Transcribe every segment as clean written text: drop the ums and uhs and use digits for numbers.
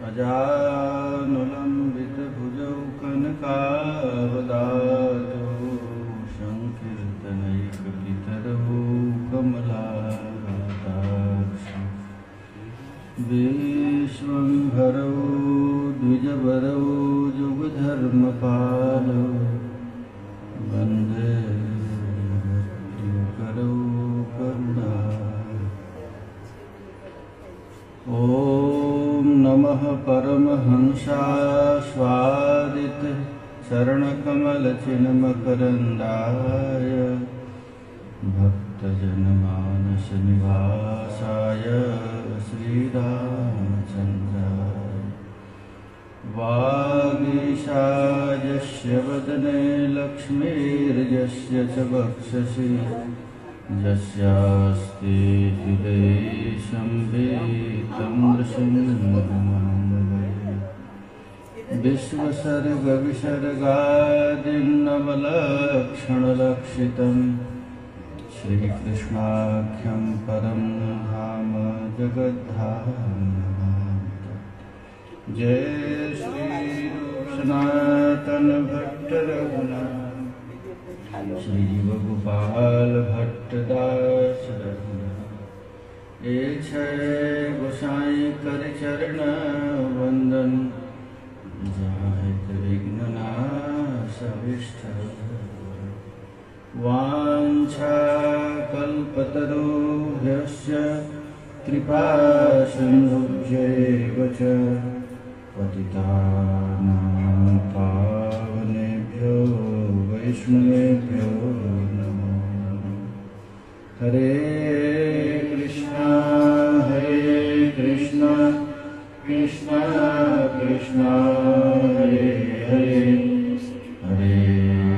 अजानुलम्बितभुजौ कनकावदातो संकीर्तनैकपितरौ कमलाताक्षौ विश्वम्भरौ द्विजवरौ युगधर्मपालौ वन्दे करौ करुणा। ॐ नमः परमहंसास्वादित चरणकमलचिन्मकरन्दाय भक्तजनमानसनिवासाय श्रीरामचन्द्राय वागीशायस्य वदने लक्ष्मीर्यस्य च वक्षसि यस्यास्ति हृदये संवेदितं नृसिंहमानवे विश्वसर्गविसर्गादिनवलक्षणलक्षितं श्रीकृष्णाख्यं परं धाम जगद्धाम। जय श्री सनातन भट्ट रघुनाथ श्री जीव गोपाल भट्ट दास रघुनाथ। ए छय गोसाई कर चरण वंदन जाहित विघ्न नाश अभिष्ट। वांछा कल्पतरुभ्यश्च कृपा सिन्धुभ्यैव च पतितानां पावनेभ्यो वैष्णवेभ्यो नमो नमः। हरे कृष्णा कृष्णा कृष्णा हरे हरे हरे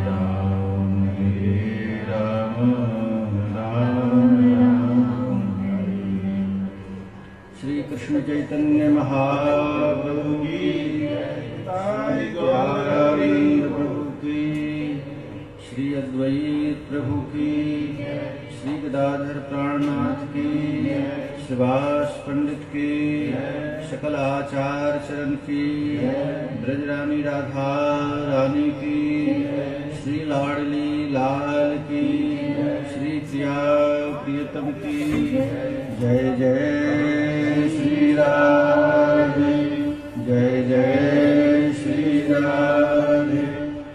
राम राम राम हरे। श्री कृष्ण चैतन्य महाप्रभु की प्रभु की, श्री अद्वैत प्रभु की, श्री गदाधर प्राणनाथ की, सुभाष पंडित की, सकल आचार्य चरण की, ब्रजरानी राधा रानी की, श्री लाडली लाल की, श्री प्रिया प्रियतम की। जय जय श्री राधे, जय जय श्री राधे।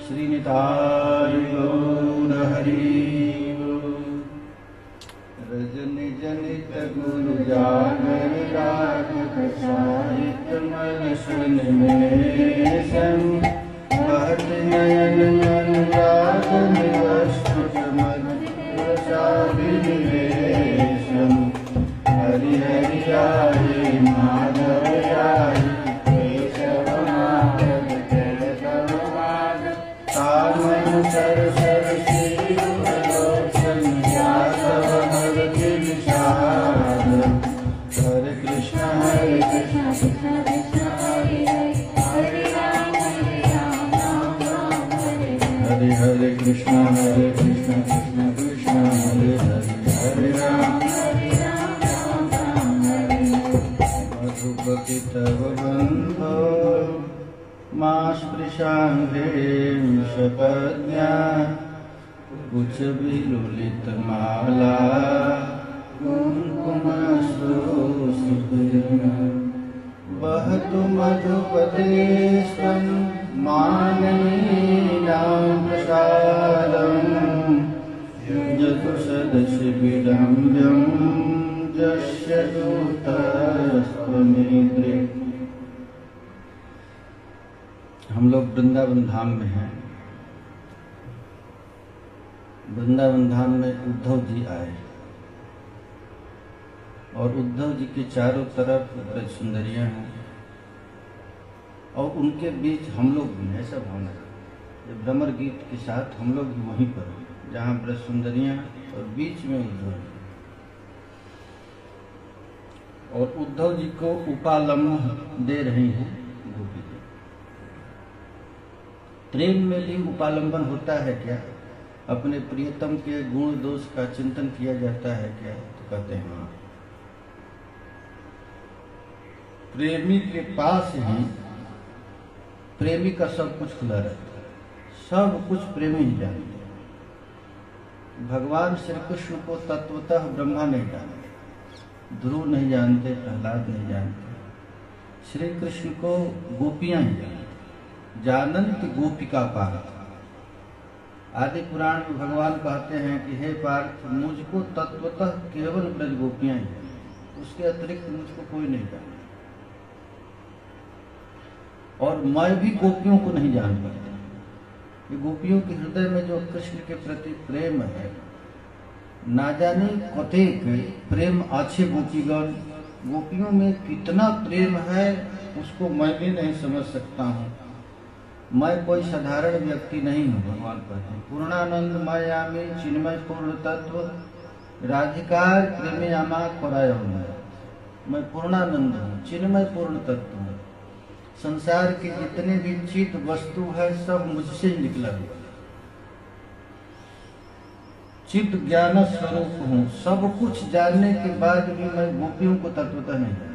श्री निताय गौर हरि। रजनी जनित गुरु जागर राग साहित्य मन सुन में बहत नयन मन राग निवस्तुत मधुरसाभिनिवेशम। हरि हरि आये माधव आये केशव माधव जगतव माधव। तामन सर सर श्रीलोचन यादव हर विषाद। हरे कृष्ण कृष्ण कृष्ण हरे हरे राम राम हरे हरे। हरे कृष्ण कृष्ण कृष्ण हरे हरे हरे राम राम हरे। मधुपति तव बंधो मां स्पृशांघ्रिं सपत्न्या कुछ विलुलित माला कुङ्कुमश्रुसुभृङ्। वहतु मधुपतेस्त्वं माननीयां प्रसादम्। यजतु सदसि विडम्ब्यं यस्य दूतस्त्वमेद्रे। हम लोग वृंदावन धाम में हैं। वृंदावन धाम में उद्धव जी आए और उद्धव जी के चारों तरफ ब्रज सुंदरियां हैं और उनके बीच हम लोग भी हैं। ऐसा भावना है भ्रमर गीत के साथ हम लोग भी वहीं पर हैं जहाँ ब्रज सुंदरियां और बीच में उद्धव जी। और उद्धव जी को उपालंब दे रही हैं गोपी जी। प्रेम में भी उपालंबन होता है क्या? अपने प्रियतम के गुण दोष का चिंतन किया जाता है क्या? तो कहते हैं हाँ। प्रेमी के पास ही प्रेमी का सब कुछ खुला रहता है, सब कुछ प्रेमी ही जानते हैं। भगवान श्री कृष्ण को तत्वतः ब्रह्मा नहीं जानते, ध्रुव नहीं जानते, प्रहलाद नहीं जानते, श्री कृष्ण को गोपियां ही जानते। जानंत गोपिका पार्थ, आदि पुराण में भगवान कहते हैं कि हे पार्थ, मुझको तत्वतः केवल ब्रज गोपियां ही जानती, उसके अतिरिक्त मुझको कोई नहीं जानता, और मैं भी गोपियों को नहीं जान पाता। ये गोपियों के हृदय में जो कृष्ण के प्रति प्रेम है, ना जाने कतेक प्रेम अच्छे गोपीगण, गोपियों में कितना प्रेम है उसको मैं भी नहीं समझ सकता हूँ। मैं कोई साधारण व्यक्ति नहीं हूँ, भगवान कहते हैं पूर्णानंद मायामी चिन्मय पूर्ण तत्व राधिकार प्रेमयामा कराय। मैं पूर्णानंद हूँ, चिन्मय पूर्ण तत्व हूँ, संसार के जितने भी चित वस्तु है सब मुझसे ही निकला हुआ, चित ज्ञान स्वरूप हूँ। सब कुछ जानने के बाद भी मैं गोपियों को तत्वतः नहीं जानता।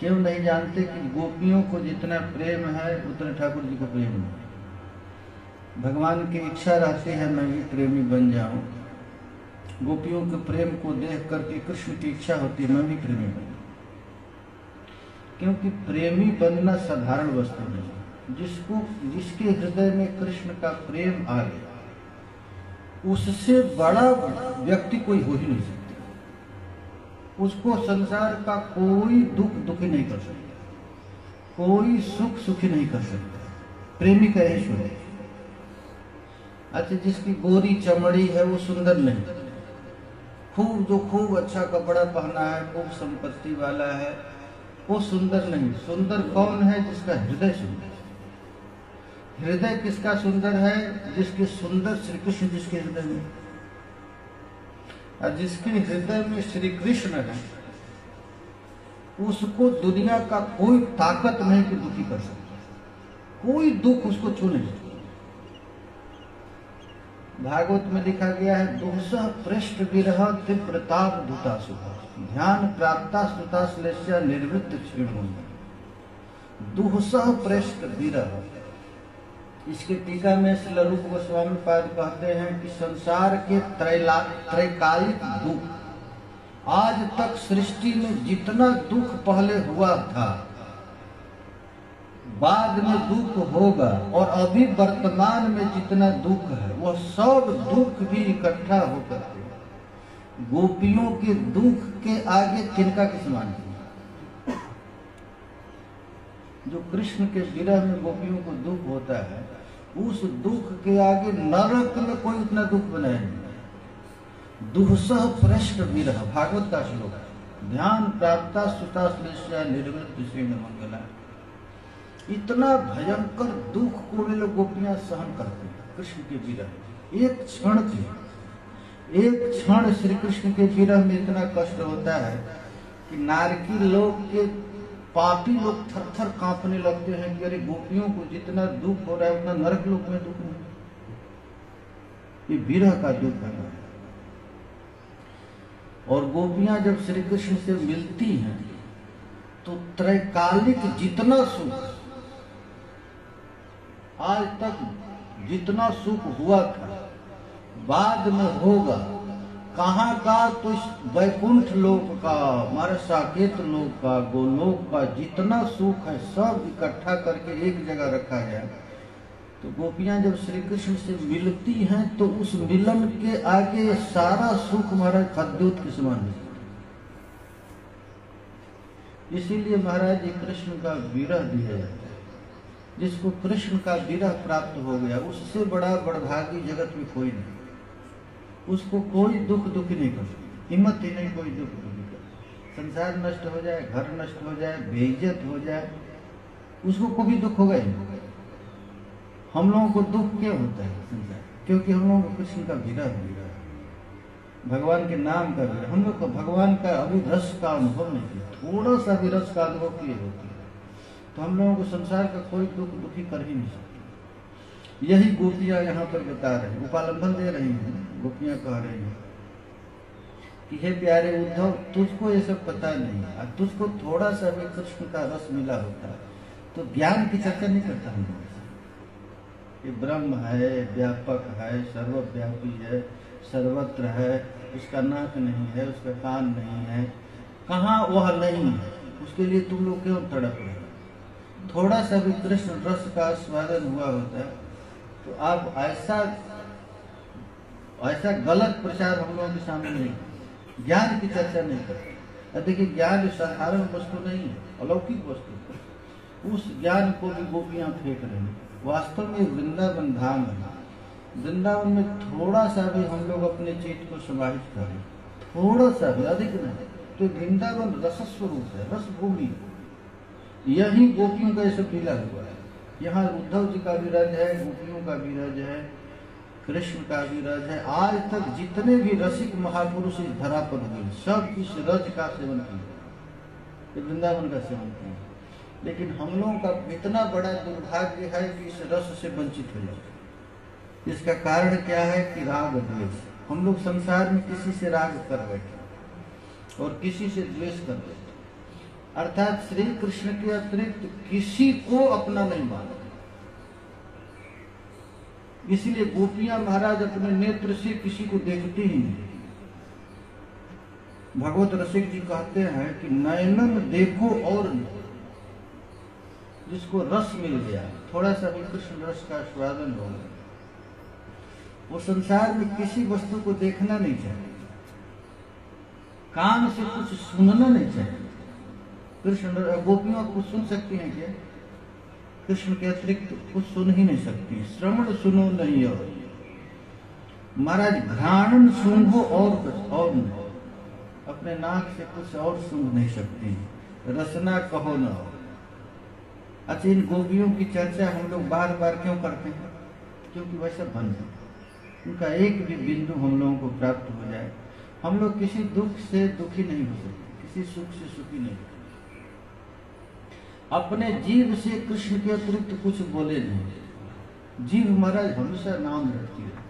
क्यों नहीं जानते? कि गोपियों को जितना प्रेम है उतना ठाकुर जी को प्रेम नहीं। भगवान की इच्छा रहती है मैं भी प्रेमी बन जाऊं, गोपियों के प्रेम को देख करके कृष्ण की इच्छा होती है मैं भी प्रेमी बन जाऊं। क्योंकि प्रेमी बनना साधारण वस्तु नहीं, जिसके हृदय में कृष्ण का प्रेम आ गया उससे बड़ा व्यक्ति कोई हो ही नहीं सकता। उसको संसार का कोई दुख दुखी नहीं कर सकता, कोई सुख सुखी नहीं कर सकता। प्रेमी का ईश्वर है। अच्छा, जिसकी गोरी चमड़ी है वो सुंदर नहीं, खूब अच्छा कपड़ा पहना है, खूब संपत्ति वाला है, वो सुंदर नहीं। सुंदर कौन है? जिसका हृदय सुंदर। हृदय किसका सुंदर है? जिसके सुंदर श्री कृष्ण जिसके हृदय में, और जिसके हृदय में श्री कृष्ण है उसको दुनिया का कोई ताकत नहीं कि दुखी कर सकता, कोई दुख उसको छू नहीं सकता। भागवत में लिखा गया है दुहसह पृष्ठ विरह तीव्रताप धुतासु ध्यान प्राप्ता स्तुता श्लेष्या निर्वृत्त क्षीण। दुहसह पृष्ठ विरह, इसके टीका में श्री रूप गोस्वामी पाद कहते हैं कि संसार के त्रैकालिक दुख, आज तक सृष्टि में जितना दुख पहले हुआ था, बाद में दुख होगा, और अभी वर्तमान में जितना दुख है वह सब दुख भी इकट्ठा होकर के गोपियों के दुख के आगे तिनका के समान है। जो कृष्ण के विरह में गोपियों को दुख होता है, उस दुख के आगे नरक में कोई उतना दुख बनाया नहीं। दुहसह पृष्ठ विरह, भागवत का श्लोक है। ध्यान प्राप्ता सुता श्लेष्या निर्वृत्त श्रीण मंगला। इतना भयंकर दुख को वे लोग गोपियां सहन करते हैं कृष्ण के विरह। एक क्षण श्री कृष्ण के विरह में इतना कष्ट होता है कि नारकी लोग के पापी लोग थर थर कांपने लगते हैं कि अरे गोपियों को जितना दुख हो रहा है उतना नरक लोक में दुख नहीं। ये विरह का दुख है। और गोपियां जब श्री कृष्ण से मिलती हैं तो त्रैकालिक जितना सुख, आज तक जितना सुख हुआ था बाद में होगा, कहाँ का? तो वैकुंठ लोक का, हमारे साकेत लोक का, गोलोक का जितना सुख है सब इकट्ठा करके एक जगह रखा गया। तो गोपियां जब श्री कृष्ण से मिलती हैं तो उस मिलन के आगे सारा सुख महाराज खद्योत के समान है। इसीलिए महाराज जी कृष्ण का विरह दिया जाता है। जिसको कृष्ण का विरह प्राप्त हो गया उससे बड़ा बड़भागी जगत में कोई नहीं। उसको कोई दुख दुखी नहीं कर सकता, हिम्मत ही नहीं कोई दुख दुखी कर। संसार नष्ट हो जाए, घर नष्ट हो जाए, बेइज्जत हो जाए, उसको कोई दुख होगा ही नहीं। हम लोगों को दुख क्यों होता है संसार? क्योंकि हम लोगों को कृष्ण का विरह है, भगवान के नाम का विरह। हम लोग को भगवान का अभी रस का अनुभव नहीं किया, थोड़ा सा भी रस का अनुभव किए होते हैं तो हम लोगों को संसार का कोई दुख दुखी कर ही नहीं सकता। यही गोपियां यहाँ पर बता रहे हैं, उपालंबन दे रही हैं। गोपियां कह रही हैं कि हे प्यारे उद्धव, तुझको ये सब पता नहीं, और तुझको थोड़ा सा भी कृष्ण का रस मिला होता तो ज्ञान की चर्चा नहीं करता हम लोग। ये ब्रह्म है, व्यापक है, सर्वव्यापी है, सर्वत्र है, उसका नाक नहीं है, उसका कान नहीं है, कहाँ वह नहीं है, उसके लिए तुम लोग क्यों तड़प रहे हो? थोड़ा सा भी कृष्ण रस का आस्वादन हुआ होता तो आप ऐसा गलत प्रचार हम लोगों के सामने नहीं, ज्ञान की चर्चा नहीं करते। देखिए, ज्ञान साधारण वस्तु नहीं है, अलौकिक वस्तु। उस ज्ञान को भी गोपियां फेंक रही हैं। वास्तव में वृंदावन धाम है। वृंदावन में थोड़ा सा भी हम लोग अपने चित्त को समाहित करें, थोड़ा सा भी, अधिक नहीं, तो वृंदावन रसस्वरूप है, रस भूमि। यही गोपियों का ये सब मिला हुआ है। यहाँ उद्धव जी का भी रज है, गोपियों का भी रज है, कृष्ण का भी रज है। आज तक जितने भी रसिक महापुरुष इस धरा पर हुए, सब इस रज का सेवन किए, वृंदावन का सेवन किए। लेकिन हम लोगों का इतना बड़ा दुर्भाग्य है कि इस रस से वंचित हो जाते। इसका कारण क्या है कि राग द्वेष। हम लोग संसार में किसी से राग कर बैठे और किसी से द्वेष कर बैठे, अर्थात श्री कृष्ण के अतिरिक्त किसी को अपना नहीं माना। इसीलिए गोपियां महाराज अपने नेत्र से किसी को देखती ही नहीं। भगवत रसिक जी कहते हैं कि नयनन देखो और नहीं। जिसको रस मिल गया, थोड़ा सा भी कृष्ण रस का आस्वादन हो गया, वो संसार में किसी वस्तु को देखना नहीं चाहिए, कान से कुछ सुनना नहीं चाहिए। कृष्ण गोपियां कुछ सुन सकती हैं क्या? कृष्ण के अतिरिक्त कुछ सुन ही नहीं सकती। श्रवण सुनो नहीं और महाराज घ्राणन सूंघो और नहीं, अपने नाक से कुछ और सूंघ नहीं सकती। रसना कहो न हो। अच्छा, इन गोपियों की चर्चा हम लोग बार बार क्यों करते हैं? क्योंकि वैसा बन जाए, उनका एक भी बिंदु हम लोगों को प्राप्त हो जाए। हम लोग किसी दुख से दुखी नहीं हो सकते, किसी सुख से सुखी नहीं हो। अपने जीव से कृष्ण के अतिरिक्त कुछ बोले नहीं। जीव महाराज हमेशा नाम रटती रहे,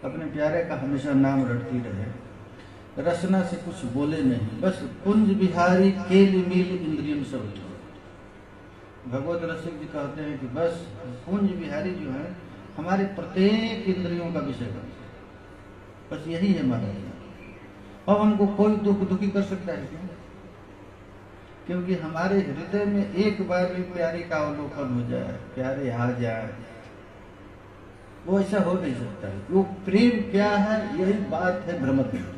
अपने प्यारे का हमेशा नाम रटती रहे, रसना से कुछ बोले नहीं। बस कुंज बिहारी केल मिल इंद्रियम सब। भगवत रसिक जी कहते हैं कि बस कुंज बिहारी जो है हमारे प्रत्येक इंद्रियों का विषय बनता, बस यही है महाराज। अब हमको कोई दुखी कर सकता है क्यों? क्योंकि हमारे हृदय में एक बार भी प्यारे का अवलोकन हो जाए, प्यारे आ जाए, वो ऐसा हो नहीं सकता है। वो प्रेम क्या है, यही बात है भ्रमर गीत।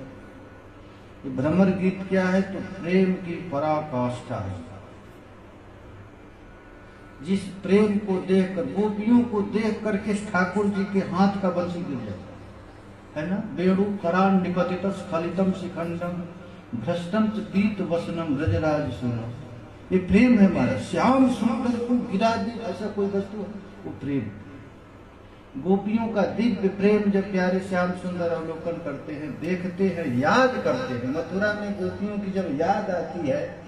भ्रमर गीत क्या है? तो प्रेम की पराकाष्ठा है। जिस प्रेम को देखकर, गोपियों को देख करके ठाकुर जी के हाथ का बंसी गिर जाता है ना। वेणु करान निपतित स्खलितम शिखंडम भ्रष्टम पीत वसनम ब्रजराज सुनो। ये प्रेम है हमारा। श्याम सुंदर को गिरा दे, ऐसा कोई वस्तु है? वो प्रेम। गोपियों का दिव्य प्रेम जब प्यारे श्याम सुंदर अवलोकन करते हैं, देखते हैं, याद करते हैं। मथुरा में गोपियों की जब याद आती है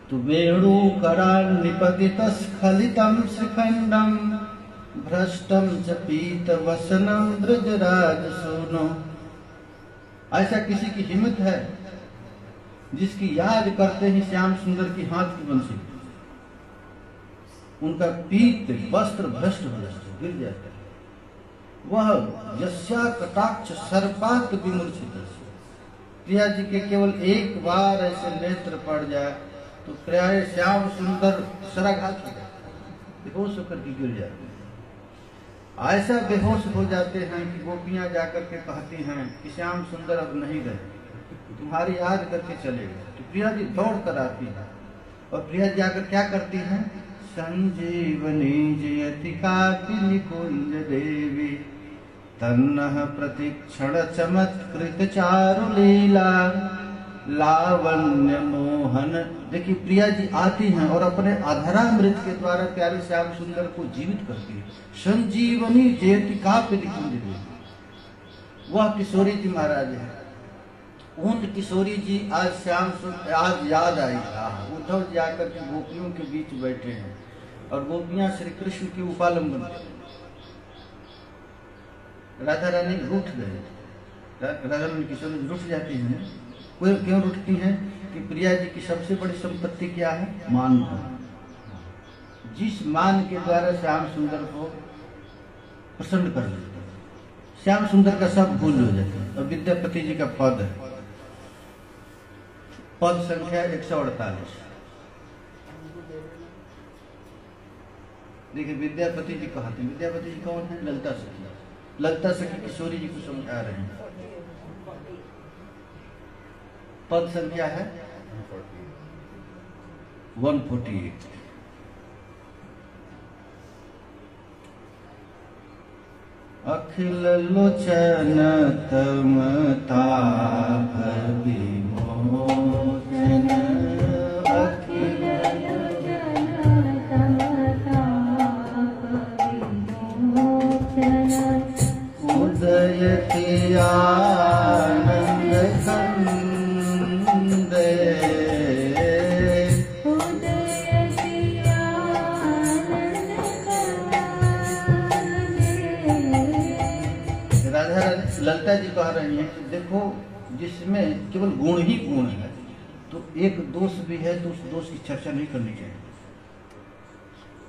तो वेणु करान निपतित स्खलितम शिखंडम भ्रष्टम च पीत वसनम ब्रजराज सुनो। ऐसा किसी की हिम्मत है जिसकी याद करते ही श्याम सुंदर की हाथ की बंसी, उनका पीत वस्त्र भ्रष्ट हो जाता है, गिर जाता है। वह यस्या कटाक्ष सर्पात विमूर्छित। प्रिया जी के केवल एक बार ऐसे नेत्र पड़ जाए तो प्यारे श्याम सुंदर शराघात हो जाते, बेहोश होकर के गिर जाते हैं। ऐसा बेहोश हो जाते हैं कि गोपियां जाकर के कहती हैं कि श्याम सुंदर अब नहीं रहे, तुम्हारी याद करके चले गए। तो प्रिया जी दौड़ कर आती है और प्रिया जी आकर क्या करती हैं? संजीवनी जयति कापि निकुंज देवी तन्नः प्रतिक्षण चमत्कृत चारु लीला लावण्य मोहन। देखिए, प्रिया जी आती हैं और अपने अधरामृत के द्वारा प्यारे श्याम सुंदर को जीवित करती है। संजीवनी जयति कापि निकुंज देवी, वह किशोरी जी महाराज है। उन किशोरी जी आज आज याद आई। उद्धव जी आकर के गोपियों के बीच बैठे हैं और गोपियां श्री कृष्ण की उपालंबन कर, राधा रानी रूठ गए राधा रानी किशोर रुठ जाती हैं। कोई क्यों रुठती हैं कि प्रिया जी की सबसे बड़ी संपत्ति क्या है? मान धन। जिस मान के द्वारा श्याम सुंदर को प्रसन्न कर देते हैं, श्याम सुंदर का सब भूल हो जाता है। और विद्यापति जी का पद है, पद संख्या 148। देखिए विद्यापति जी कहते हैं, विद्यापति जी कौन है? ललिता सखी। ललिता सखी किशोरी जी को समझा रहे हैं। पद संख्या है 148। अखिल लोचन तम ताप विमोचन, अखिल लोचन तम ताप विमोचन, उदयति आनंद कंदे, उदयति आनंद कंदे। राधा ललिता जी कह रही हैं कि देखो जिसमें केवल गुण ही गुण है, तो एक दोष भी है तो उस दोष की चर्चा नहीं करनी चाहिए।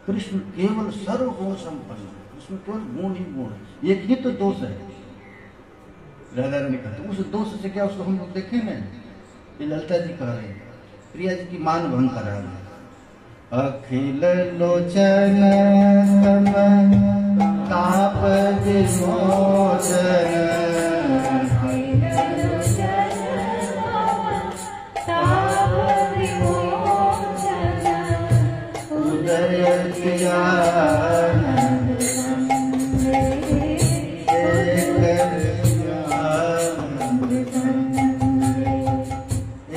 कृष्ण केवल सर्वगुण संपन्न है, उसमें केवल गुण ही गुण है, एक ही तो दोष है। राधा रानी कहते उस दोष से क्या उसको हम लोग देखें ना। ये ललिता जी कह रहे हैं, प्रिया जी की मान भंग करा रहे हैं। अखिल लोचन तम ताप विमोचन, अखिल लोचन ताप विमोचन, उदयति आनंद कंदे,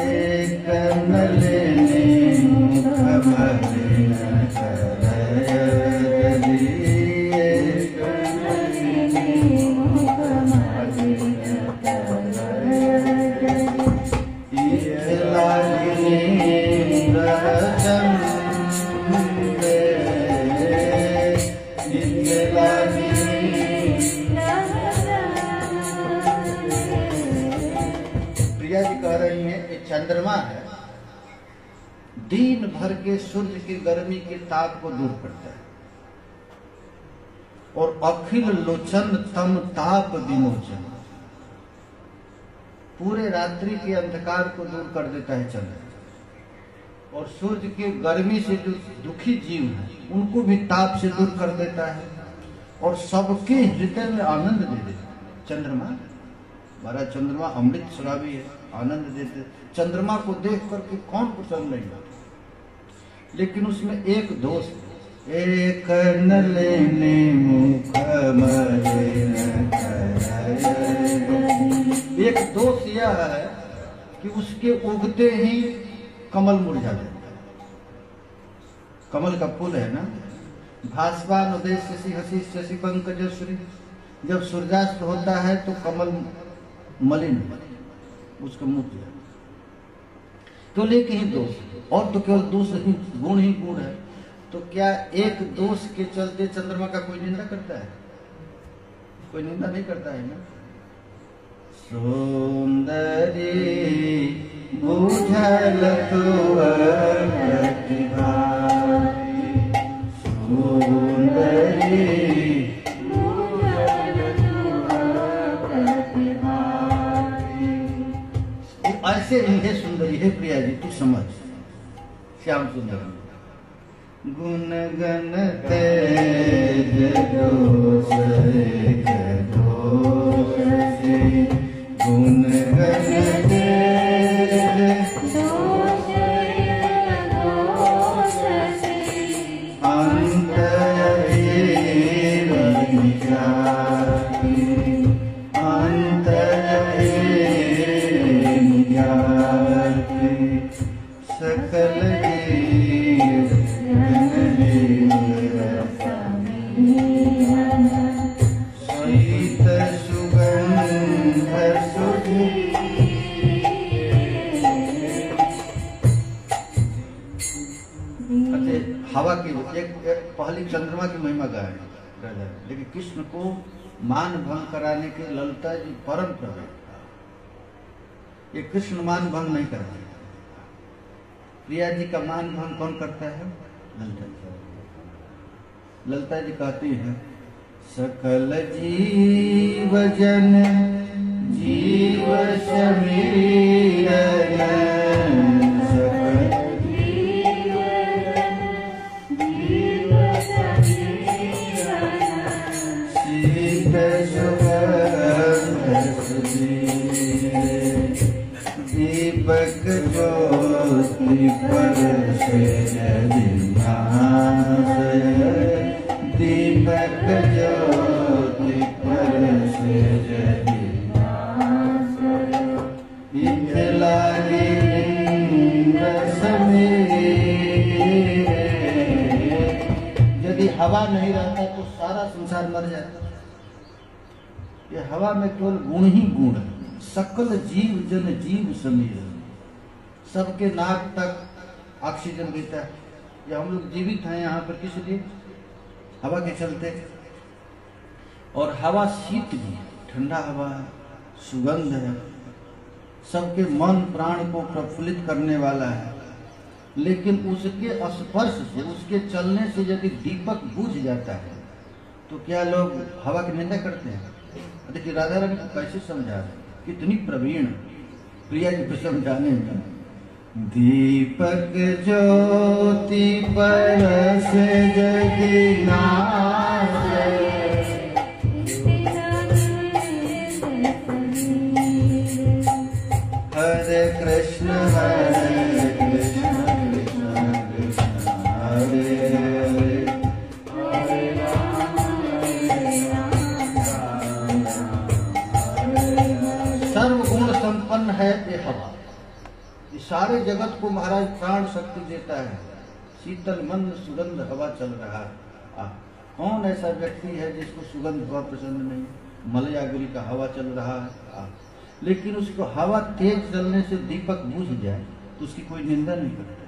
एक नलिनी मुख मलिन करयदि, एक नलिनी मुख मलिन करयदि, इह लागिनी रहचंदे, इह लागिनी। प्रिया जी कह रही हैं कि चंद्रमा है, दिन भर के सूर्य की गर्मी के ताप को दूर करता है, और अखिल लोचन तम ताप विमोचन, पूरे रात्रि के अंधकार को दूर कर देता है चंद्र। और सूर्य की गर्मी से जो दुखी जीव है उनको भी ताप से दूर कर देता है, और सबके हृदय में आनंद दे देता है। चंद्रमा हमारा चंद्रमा अमृत शराबी है, आनंद देते। चंद्रमा को देख करके कौन प्रसन्न नहीं होता, लेकिन उसमें एक दोष है, एक नलिनी मुख मलिन करयदि। एक दोष यह है कि उसके उगते ही कमल मुरझा जाता है। कमल का फूल है ना, भास्वान उदय शशि हसी शशि पंकज श्री, जब सूर्यास्त होता है तो कमल मलिन उसका मुख जाता है। तो लेकिन ही दोष, और तो केवल दोष ही गुण ही गुण है। तो क्या एक दोष के चलते चंद्रमा का कोई निंदा करता है? कोई निंदा नहीं करता है ना। सुंदरी बुझल प्रतिभा, सुंदरी ऐसे ही है सुंदरी है प्रिया जी, तू समझ। श्याम सुंदर गुण गण तेज दोष गुण गण तेज अंत सकल शीत सुगंध सुधि। हवा की एक पहली चंद्रमा की महिमा गाय, लेकिन कृष्ण को मान भंग कराने के ललिता जी परम प्रभु ये कृष्ण मान भंग नहीं करते। प्रिया जी का मान भंग कौन करता है? ललिता जी। ललिता जी कहती है सकल जीव जन जीव समीरन, सकल जीव जन जीव समीरन, शीत सुगंध सुधीर, दीपक ज्योति परसे जिन्हासय, दीपक ज्योति परसे जिन्हासय, इत लागे रस मेरे। यदि हवा नहीं रहता तो सारा संसार मर जाता। ये हवा में केवल गुण ही गुण है। सकल जीव जन जीव समीर, सबके नाक तक ऑक्सीजन देता है। ये हम लोग जीवित हैं यहाँ पर किस लिए? हवा के चलते। और हवा शीत भी है, ठंडा हवा है, सुगंध है, सबके मन प्राण को प्रफुल्लित करने वाला है। लेकिन उसके स्पर्श से, उसके चलने से यदि दीपक बुझ जाता है तो क्या लोग हवा की निंदा करते हैं? देखिए राधा रानी को कैसे समझा रहे, कितनी प्रवीण प्रिया जी को समझाने में। दीपक ज्योति परस जगन्नाथ, हरे कृष्ण कृष्ण कृष्ण हरे हरे, सर्वगुण संपन्न है ये हवा। ये सारे जगत को महाराज प्राण शक्ति देता है। शीतल मंद सुगंध हवा चल रहा है। कौन ऐसा व्यक्ति है जिसको सुगंध हवा पसंद नहीं? मलयागिरी का हवा चल रहा है, लेकिन उसको हवा तेज चलने से दीपक बुझ जाए तो उसकी कोई निंदा नहीं करता।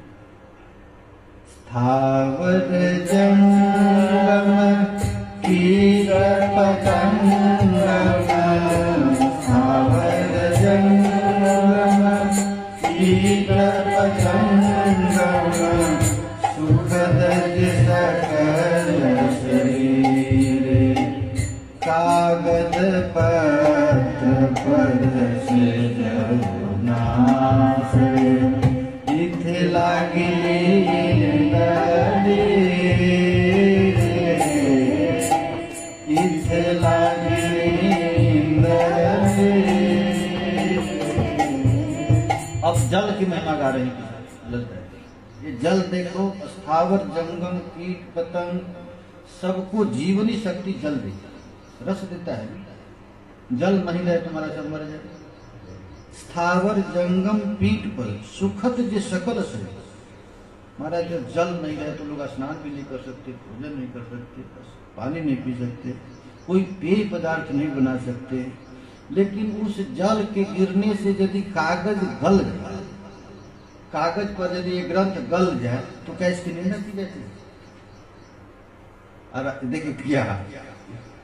स्थावर जंगम कीट पतंगम, स्थावर जंगम कीट पतंगम, सुखद सकल शरीर, कागज पत्र परसे जगन्नाथ, इत लागी नदी, इत लागी नदी। अब जल की महिमा गा रही ललिता। ये जल देखो, स्थावर जंगम कीट पतंग सबको जीवनी शक्ति जल देता, रस देता है। जल नहीं रहे तुम्हारा सब मर जाए। स्थावर जंगम पीठ पर सुखद जे सकल से, महाराज जब जल नहीं रहे तो लोग स्नान भी नहीं कर सकते, भोजन नहीं कर सकते, पानी नहीं पी सकते, कोई पेय पदार्थ नहीं बना सकते। लेकिन उस जल के गिरने से यदि कागज गल जाए, कागज पर यदि ये ग्रंथ गल जाए तो क्या इसकी निंदा की जाती है? देखिए क्या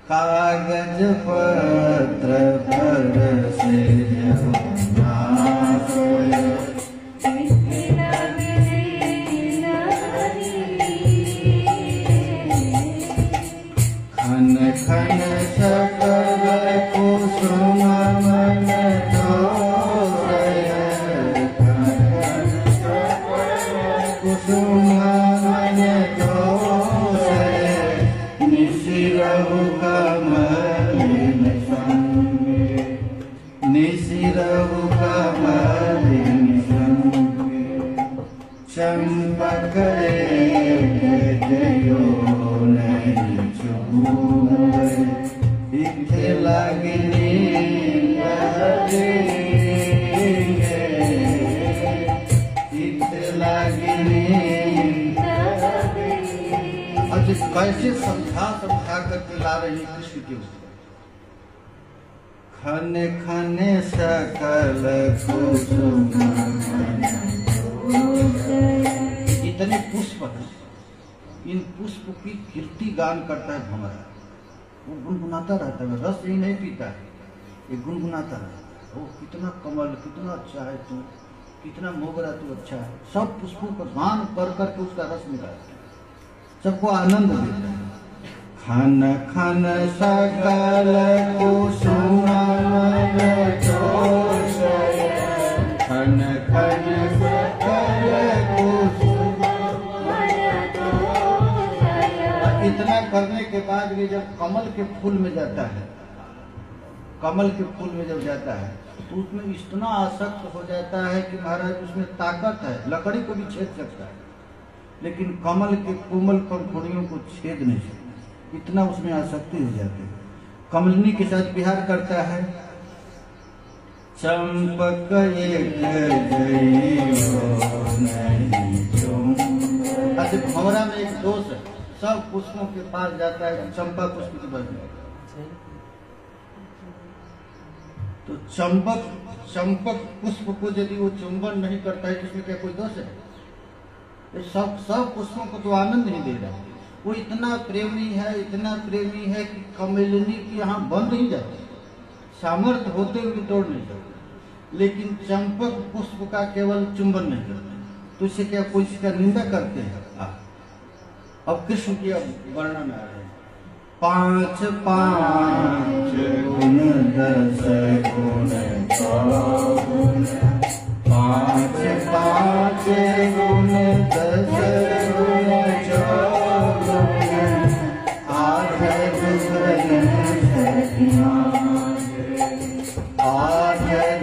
कागज पत्र परसे जगन्नाथ, खन खन सकल कुसुम मन तोय, कुसुम मन तोय, निशिरहु कमलिन संगे, निशिरहु कमलिन संगे, चंपक जयो नहीं छूए, इत लागिनी नदी, इत लागिनी नदी। आज कैसे समझा करके ला रही कृष्ण के ऊपर। खन खन सकल कुसुम, इतने पुष्प हैं, इन पुष्प की कीर्ति गान करता है भंवरा। वो गुनगुनाता रहता है, रस ही नहीं पीता है, ये गुनगुनाता रहता है। ओ कितना कमल, कितना अच्छा है तू, कितना मोगरा तू अच्छा है। सब पुष्पों को पान कर करके उसका रस निकालते हैं, सबको आनंद देते हैं। खन खन सकल कुसुम खन खन सकल कुसुम। इतना करने के बाद भी जब कमल के फूल में जाता है, कमल के फूल में जब जाता है तो उसमें इतना आसक्त हो जाता है कि महाराज उसमें ताकत है, लकड़ी को भी छेद सकता है, लेकिन कमल के कोमल पंखुड़ियों को छेद नहीं सकता, इतना उसमें आसक्ति हो जाती है। कमलिनी के साथ विहार करता है। चंपक अच्छा, भंवरा में एक दोष है, सब पुष्पों के पास जाता है, चंपा पुष्प के पास जाता है। तो चंपक पुष्प को यदि वो चुंबन नहीं करता है तो इसमें क्या कोई दोष है? सब पुष्पों को तो आनंद नहीं दे रहा है। वो इतना प्रेमी है, इतना प्रेमी है कि कमलिनी की यहाँ बंद ही जाती, सामर्थ्य होते हुए तोड़ नहीं सकते, लेकिन चंपक पुष्प का केवल चुंबन नहीं करते। तो इससे क्या कोई इसका निंदा करते हैं? अब कृष्ण की वर्णन आ रहे हैं। 5 5 गुण 10 गुण 5 5 गुण 10 गुण 8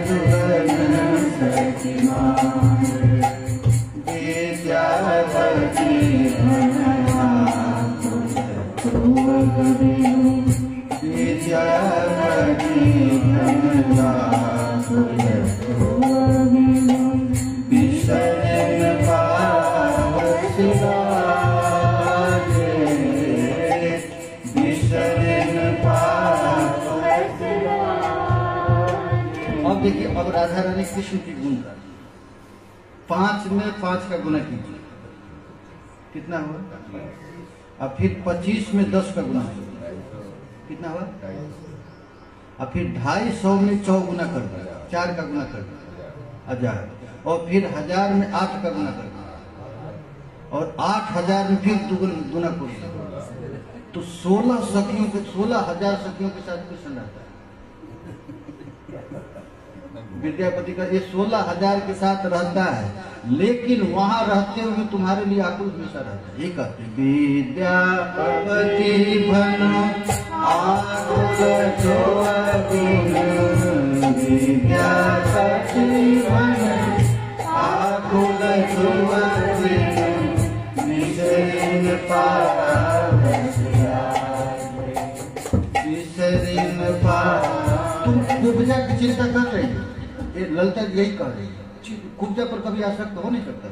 दुगन सखिमान विद्यावती अब देखिए, अब राधा रानी कृष्ण की गुण का 5 में 5 का गुना कीजिए, कितना हुआ? अब फिर 25 में 10 का गुना कीजिए, कितना हुआ? अब फिर 250 में 4 गुना कर दिया, 4 का गुना कर दिया 1000, और फिर 1000 में 8 का गुना कर दिया, और 8000 में फिर गुना कर दिया। तो 16 सखियों के 16,000 सखियों के साथ कृष्ण रहता है। विद्यापति का ये 16,000 के साथ रहता है, लेकिन वहां रहते हुए तुम्हारे लिए आकुल हमेशा रहता है। ये कहते विद्यापति भन आकुल विद्यापति भन आकुल तुम कुब्जा की चिंता कर रही हो, ये ललिता यही कह रही है, कुब्जा पर कभी आसक्त हो नहीं सकता।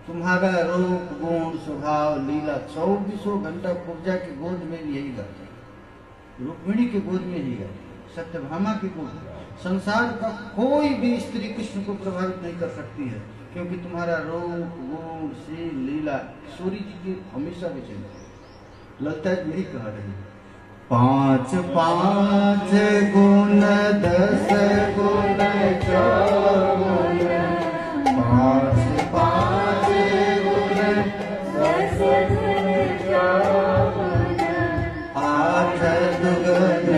तुम्हारा रूप गुण स्वभाव लीला 24 घंटा कुब्जा की गोद में यही गाती है, रुक्मिणी की गोद में यही गाती है, सत्यभामा की गोद। संसार का कोई भी स्त्री कृष्ण को प्रभावित नहीं कर सकती है, क्योंकि तुम्हारा रूप गुण शील लीला सूर्य जी की हमेशा विचलित है। ललिता यही कह रही है। 5 5 गुण 10 गुण 4 गुण 5 5 गुण 10 गुण 4 गुण 8 दुगन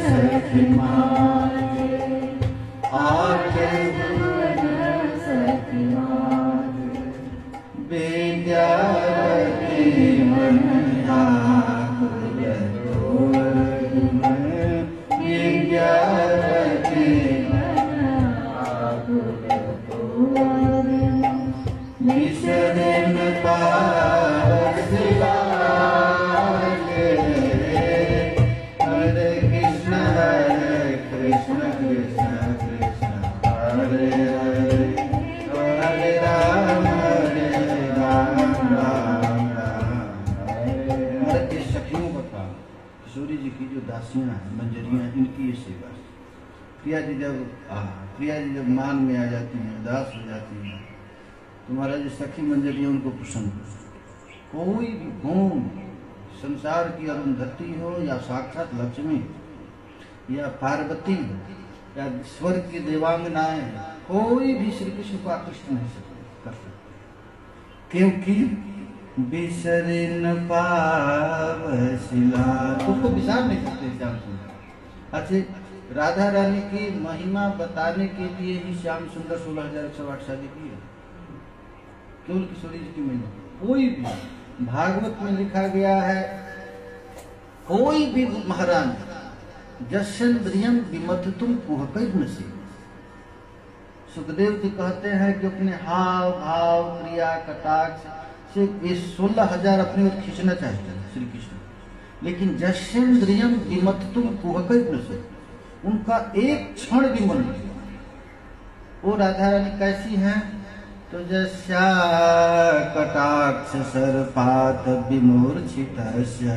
सखिमान 8 दुगन सखिमान विद्यावती मन मंजरियां, इनकी ये सेवा। प्रिया जी जब मान में आ जाती हैं, उदास हो जाती हैं, तुम्हारा जो सखी मंजरियां उनको प्रसन्न। कोई भी गुण संसार की अरुंधति हो या साक्षात लक्ष्मी या पार्वती या स्वर्ग की देवांगनाएं, कोई भी श्री कृष्ण को आकृष्ट नहीं कर सकते, क्योंकि बिसरे न पावशिला, उसको बिसार नहीं सकते श्याम सुंदर। अच्छा, राधा रानी की महिमा बताने के लिए ही श्याम सुंदर 16,108 शादी की है, केवल किशोरी जी की महिमा। कोई भी भागवत में लिखा गया है, कोई भी महाराज जस्यन्द्रियम विमथतुम कुहकैर्नसि, सुखदेव जी कहते हैं कि अपने हाव भाव क्रिया कटाक्ष से ये 16,000 अपनी ओर खींचना चाहते हैं श्री कृष्ण, लेकिन जस्यन्द्रियम विमथतुम कुहकैर्नसि, उनका एक क्षण भी मन नहीं। वो राधा रानी कैसी हैं? तो जस्या कटाक्ष सर्पात विमूर्छितस्य,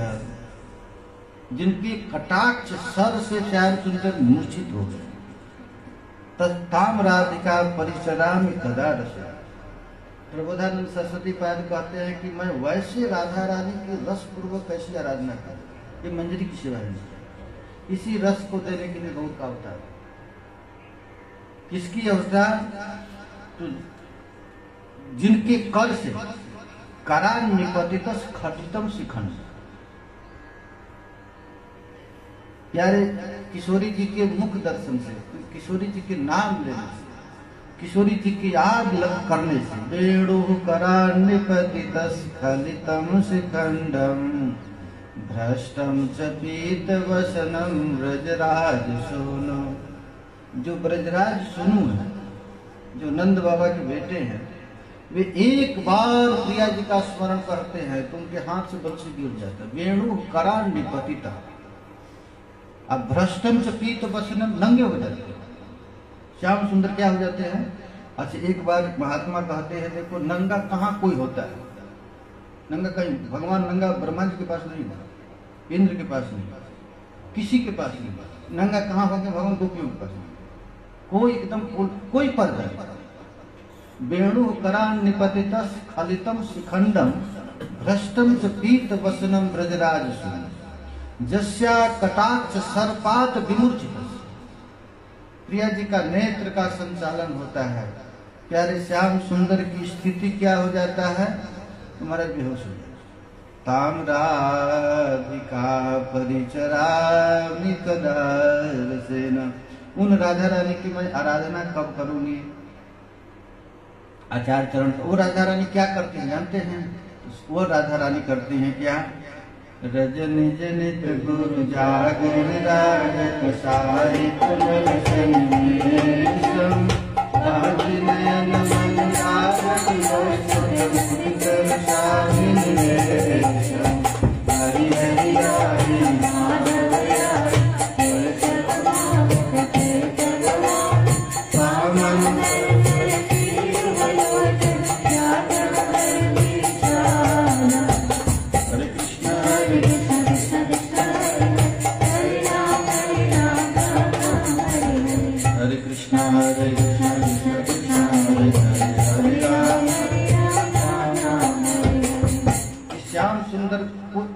जिनकी कटाक्ष सर से श्याम सुंदर मूर्छित हो गए। तत्ताम राधिका परिचरामि कदा रस, प्रबोधानंद सरस्वती पाद कहते हैं कि मैं वैसे राधा रानी की रस पूर्वक कैसी आराधना करूं, ये मंजरी की सेवा है। इसी रस को देने के लिए गौर का अवतार। किसकी अवतार? तो जिनके कर से करान निपतित खटितम शिखंड, प्यारे किशोरी जी के मुख दर्शन से, किशोरी जी के नाम लेने से, किशोरी जी की याद करने से, वेणु करान निपतित स्खलितम शिखंडम भ्रष्टम च पीत वसनम ब्रजराज सोनो। जो ब्रजराज सोनू है, जो नंद बाबा के बेटे हैं, वे एक बार प्रिया जी का स्मरण करते हैं तो उनके हाथ से बंसी गिर जाता है। वेणु करान निपतिता, अब भ्रष्टम से पीत वसनम, नंगे हो जाते हैं। श्याम सुंदर क्या हो जाते हैं? अच्छा, एक बार महात्मा कहते हैं, देखो नंगा कहाँ कोई होता है, नंगा कहीं, भगवान नंगा ब्रह्मा जी के पास नहीं था, इंद्र के पास नहीं, किसी के पास नहीं। नंगा कहाँ होंगे? भगवान गोपियों के पास नहीं, कोई एकदम कोई पर्दा नहीं। वेणु करान निपतित स्खलितम शिखंडम भ्रष्टम च पीत वसनम ब्रजराज सुन, जस्या कटाक्ष सर्पात विमूर्छित। प्रिया जी का नेत्र का संचालन होता है। प्यारे श्याम सुंदर की स्थिति क्या हो जाता है? तुम्हारा बेहोश हो जाता। ताम राधिका परिचरामि कदा रसेन, उन राधा रानी की मैं आराधना कब करूंगी? आचार्य चरण। वो राधा रानी क्या करती हैं जानते हैं? वो राधा रानी करती हैं क्या? रजनी जनित गुरु जागर राग सारी हरि हरि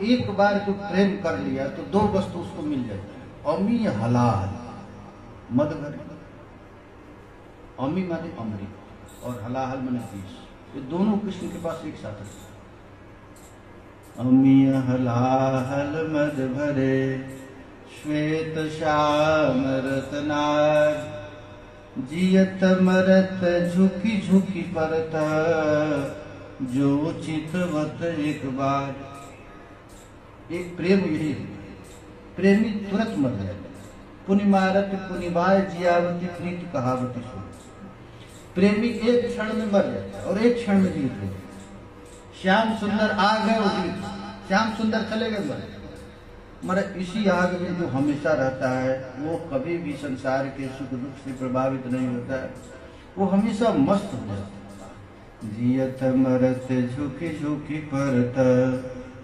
एक बार जो प्रेम कर लिया तो दो वस्तु उसको मिल जाती है, अमी हलाल, मद भरे। अमी माने अमृत और हलाहल माने विष, ये दोनों कृष्ण के पास एक साथ है। अमी हलाहल मद भरे श्वेत श्याम रतनार, जियत मरत झुकी झुकी परत, जो चितवत एक बार। एक प्रेम यही है, प्रेमी तुरंत मर जाता है। पुनिमारत पुनिबाय जियावती प्रीति कहावती सुन, प्रेमी एक क्षण में मर जाता है और एक क्षण में जीवित हो जाता। श्याम सुंदर आ गए वो जीवित, श्याम सुंदर चले गए मरे। इसी आग में जो हमेशा रहता है वो कभी भी संसार के सुख दुख से प्रभावित नहीं होता है, वो हमेशा मस्त हो जाता है। जियत मरत झुकी झुकी परत,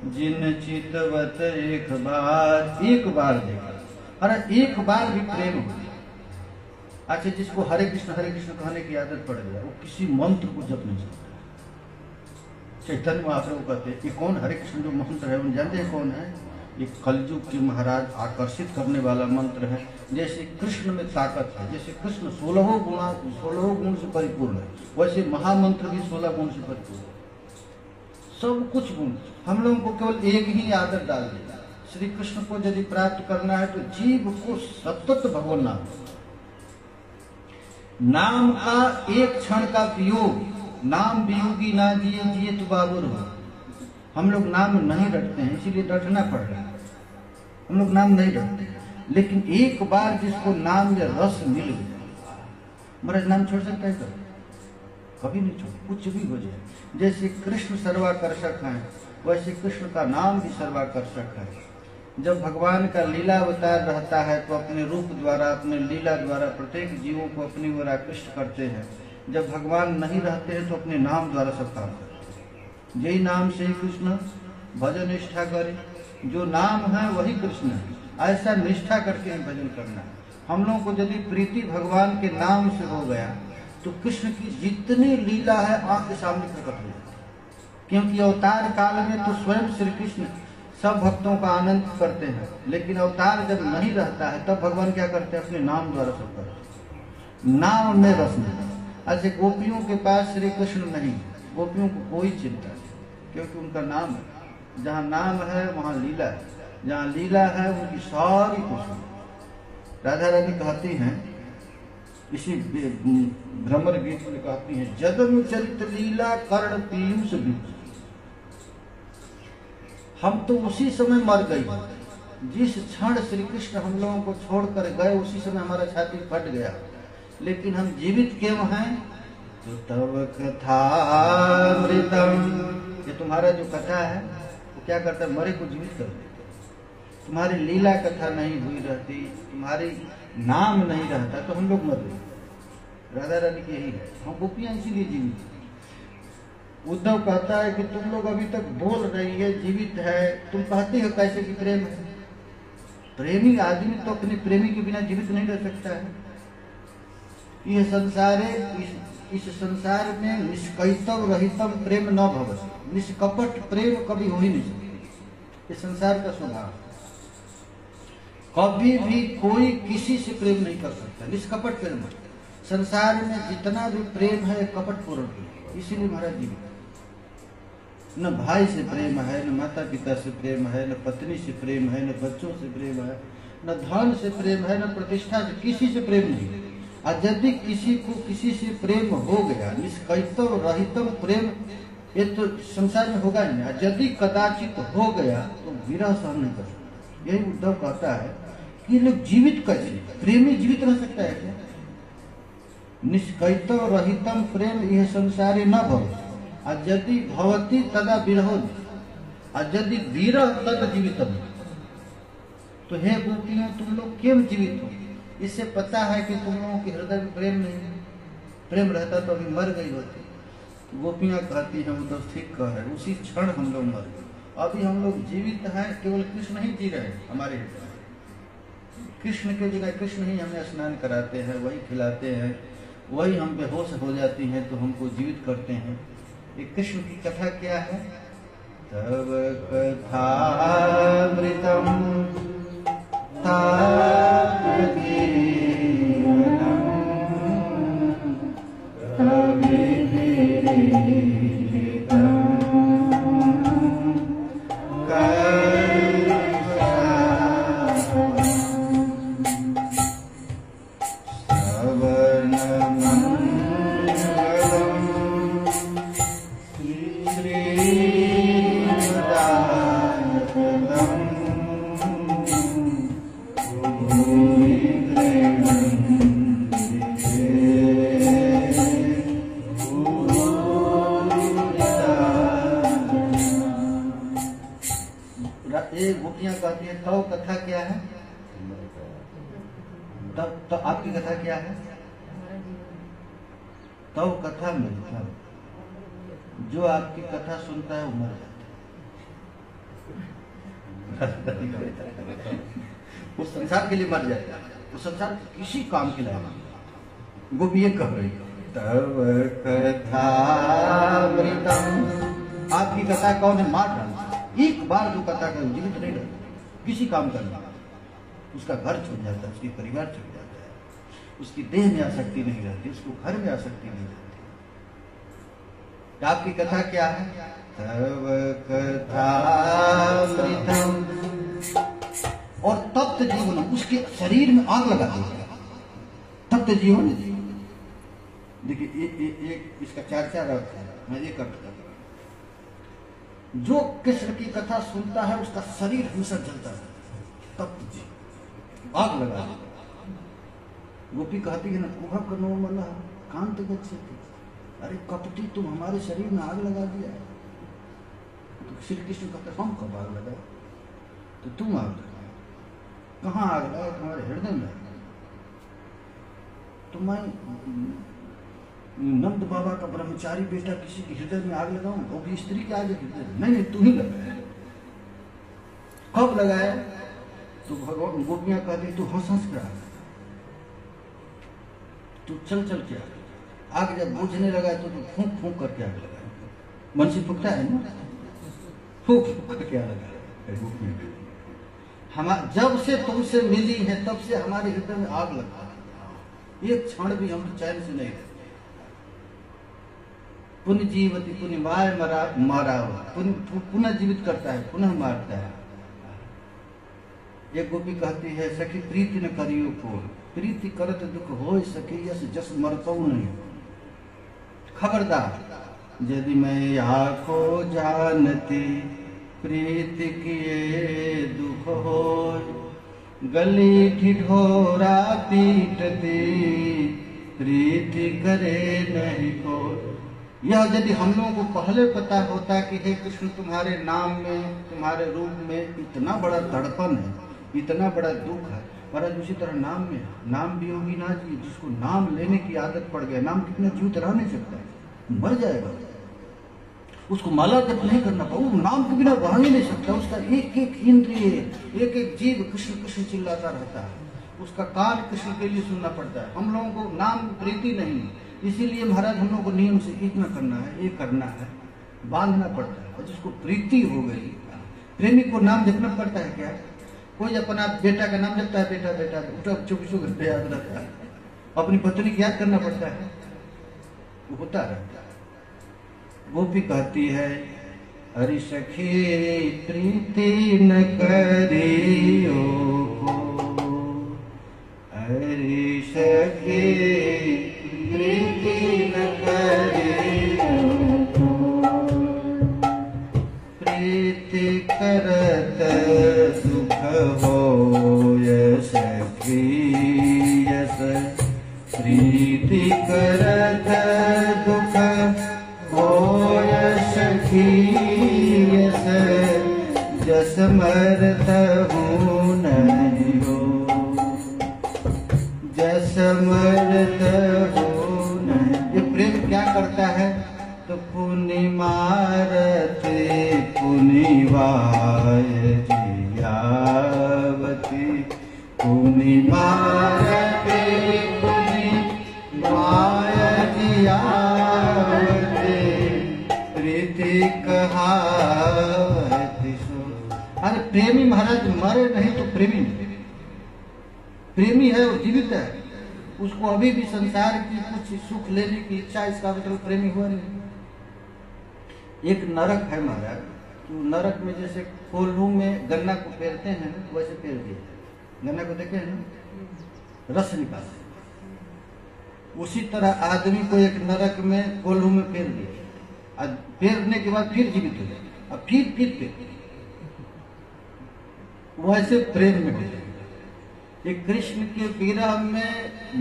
जिन चितवत एक बार देखा। अरे एक बार भी प्रेम हो गया। अच्छा, जिसको हरे कृष्ण कहने की आदत पड़ गया, वो किसी मंत्र को जप नहीं सकता। चैतन्य महाप्रभु कहते हैं कि कौन हरे कृष्ण जो मंत्र है, उन जानते हैं कौन है? ये कलयुग के महाराज आकर्षित करने वाला मंत्र है। जैसे कृष्ण में ताकत है, जैसे कृष्ण 16 गुण से परिपूर्ण है, वैसे महामंत्र भी 16 गुण से परिपूर्ण है। सब कुछ गुण हम लोगों को केवल एक ही आदत डाल देगा। श्री कृष्ण को यदि प्राप्त करना है तो जीव को सतत भगवान नाम का एक क्षण का वियोग, नाम वियोगी ना जिए जिए तो बाबुर हो। हम लोग नाम नहीं रटते हैं, इसीलिए रटना पड़ रहा है। हम लोग नाम नहीं रटते, लेकिन एक बार जिसको नाम में रस मिल गया, महाराज नाम छोड़ सकता है कभी? कभी नहीं छोड़, कुछ भी हो जाए। जैसे कृष्ण सर्वाकर्षक है, वैसे कृष्ण का नाम भी सर्वाकर्षक है। जब भगवान का लीला अवतार रहता है तो अपने रूप द्वारा, अपने लीला द्वारा प्रत्येक जीवों को अपनी ओर आकृष्ट करते हैं। जब भगवान नहीं रहते हैं तो अपने नाम द्वारा सब काम करते हैं। यही नाम से ही कृष्ण भजन निष्ठा करे, जो नाम है वही कृष्ण है, ऐसा निष्ठा करके ही भजन करना है। हम लोगों को यदि प्रीति भगवान के नाम से हो गया तो कृष्ण की जितनी लीला है आंख के सामने प्रकट हो जाती है। क्योंकि अवतार काल में तो स्वयं श्री कृष्ण सब भक्तों का आनंद करते हैं, लेकिन अवतार जब नहीं रहता है तब भगवान क्या करते हैं? अपने नाम द्वारा सब करते हैं। नाम में रस नहीं। ऐसे गोपियों के पास श्री कृष्ण नहीं, गोपियों को कोई चिंता नहीं, क्योंकि उनका नाम है। जहाँ नाम है वहाँ लीला है, जहाँ लीला है उनकी सारी खुशी। राधा रानी कहती हैं, इसी भ्रमर गीत में कहती हैं, जदनु चरित लीला कर्ण पीयूष बीच। हम तो उसी समय मर गए, जिस क्षण श्री कृष्ण हम लोगों को छोड़कर गए उसी समय हमारा छाती फट गया, लेकिन हम जीवित क्यों हैं? तो तब कथामृतम, ये तुम्हारा जो कथा है वो क्या करता है? मरे को जीवित कर देता। तुम्हारी लीला कथा नहीं हुई रहती, तुम्हारी नाम नहीं रहता तो हम लोग मर गए। राधा रानी की यही है, हम गोपियां इसीलिए जीवित। उद्धव कहता है कि तुम लोग अभी तक बोल रही है जीवित है, तुम कहते हो कैसे कि प्रेम है? प्रेमी आदमी तो अपने प्रेमी के बिना जीवित नहीं रह सकता है। यह संसार इस संसार में निष्कैतव रहितम प्रेम न भवति, निष्कपट प्रेम कभी हो ही नहीं सकती। इस संसार का स्वभाव, कभी भी कोई किसी से प्रेम नहीं कर सकता, निष्कपट प्रेम। संसार में जितना भी प्रेम है कपट पूर्ण, इसीलिए महाराज जी न भाई से प्रेम है, न माता पिता से प्रेम है, न पत्नी से प्रेम है, न बच्चों से प्रेम है, न धन से प्रेम है, न प्रतिष्ठा से, किसी से प्रेम नहीं। और यदि किसी को किसी से प्रेम हो गया, निष्कैतव रहितम प्रेम, ये तो संसार में होगा ही नहीं। यदि कदाचित हो गया तो विरह सहन नहीं कर सकता। यही उद्धव कहता है कि लोग जीवित कैसे, प्रेमी जीवित रह सकता है क्या? निष्कैतव रहितम प्रेम यह संसारे न भवति, यदि भवति तदा विरहो, यदि विरह तद जीवितम। तो हे गोपियों, तुम लोग क्यों जीवित हो? इससे पता है कि तुम लोगों के हृदय में प्रेम नहीं है। प्रेम रहता तो अभी मर गई होती। गोपियां कहती हैं, वो तो ठीक कह रहे, उसी क्षण हम लोग मर गए। अभी हम लोग जीवित हैं, केवल कृष्ण ही जी रहे हैं हमारे हृदय। कृष्ण के जगह कृष्ण ही हमें स्नान कराते हैं, वही खिलाते हैं, वही हम बेहोश हो जाती हैं तो हमको जीवित करते हैं। ये कृष्ण की कथा क्या है? तब कथामृतम गोपियां कहती है, तो कथा क्या है? तब तो आपकी कथा क्या है? तो कथा में जो आपकी कथा सुनता है वो मर जाता है। वो संसार के लिए मर जाता है, वो संसार किसी काम के लिए। गोपियां कह रही तब कथामृतम, आपकी कथा कौन है? मार डाल। एक बार जो कथा कर जीवित नहीं रहता, किसी काम करना। उसका घर छूट जाता है, उसकी परिवार छूट जाता है, उसकी देह में आसक्ति नहीं रहती, उसको घर में आसक्ति नहीं रहती। आपकी कथा क्या है? तव कथामृतम, और तप्त जीवन, उसके शरीर में आग लगा देगा। तप्त जीवन, देखिए एक इसका चार अर्थ है, मैं एक अर्थ कर रहा हूं। जो कृष्ण की कथा सुनता है उसका शरीर हमेशा जलता है, तप्त जीवन, आग लगा देगा। गोपी कहती है ना, कुहा कनो मला कांत गच्छति, अरे कपटी तुम हमारे शरीर में आग लगा दिया है। तो श्री कृष्ण कहते हम कब आग लगाए? तो तुम आग लगाए। कहाँ आग लगाए? तुम्हारे हृदय में। तो मैं नंद बाबा का ब्रह्मचारी बेटा किसी के हृदय में आग लगाऊं? वो भी स्त्री के आगे हृदय में? नहीं, तू ही लगाए। कब लगाए? तो भगवान गोपियां कहती तू हंस हंस के आग, तू चल चल के आग जब बुझने लगा तो तू फूंक फूंक करके आग लगा। मनसी फूकता है ना, फूंक फूंक करके आग लगा। हम जब से तुमसे मिली है तब से हमारे हृदय में आग लगता है, एक क्षण भी हम चैन से नहीं रहते। पुनः जीवती, पुनः मार मारा हुआ, पुनः जीवित करता है, पुनः मारता है। एक गोपी कहती है सखी प्रीति न करियो को, प्रीति करत दुख हो सके यस जस मरतो नहीं। खबरदार, यदि मैं आँखों जानती प्रीति किए दुख हो, गली ढिढोरा पीटती प्रीति करे नहीं को। यह यदि हम लोगों को पहले पता होता कि हे कृष्ण तुम्हारे नाम में, तुम्हारे रूप में इतना बड़ा तड़पन है, इतना बड़ा दुख है, पर उसी तरह नाम में, नाम भी होगी ना जी, जिसको नाम लेने की आदत पड़ गया, नाम कितना जीवित रह नहीं सकता है, मर जाएगा। उसको माला जप नहीं करना पड़ेगा, नाम के बिना रह ही नहीं सकता। उसका एक एक इंद्रिय, एक एक जीव कृष्ण कृष्ण चिल्लाता रहता है, उसका कान कृष्ण के लिए सुनना पड़ता है। हम लोगों को नाम प्रीति नहीं, इसीलिए महाराज हम लोगों को नियम से इतना करना है, ये करना है, बांधना पड़ता है। और जिसको प्रीति हो गई, प्रेमी को नाम जपना पड़ता है क्या? कोई अपना बेटा का नाम जपता है, बेटा बेटा उठो 24 घंटे याद रहता है। अपनी पत्नी की याद करना पड़ता है, वो होता रहता है। गोपी कहती है हरि सखी प्रीति न करियो, हरि सखी प्रीति न करियो, प्रीति करत सुख हो सखी यस, प्रीति करत दुख हो सखी यस, जस मरत हूँ नहीं हो, जस मरत हूँ नहीं। ये प्रेम क्या करता है? तो पुनि मारते पुनि वाय जियावती, पुनि मारते पुनि वाय जियावती, प्रीति कहावती सो। अरे प्रेमी महाराज मरे नहीं तो प्रेमी प्रेमी है, वो जीवित है, उसको अभी भी संसार की कुछ सुख लेने की इच्छा, इसका मतलब प्रेमी हुआ नहीं। एक नरक है महाराज, तो नरक में जैसे कोल्हू में गन्ना को पेरते हैं वैसे पेर दिया, गन्ना को देखे हैं ना, रस निकालते, उसी तरह आदमी को एक नरक में कोल्हू में पेर दिया, पेरने के बाद फिर जीवित हो जाए, अब फिर वैसे प्रेम में हो जाए। ये कृष्ण के विरह में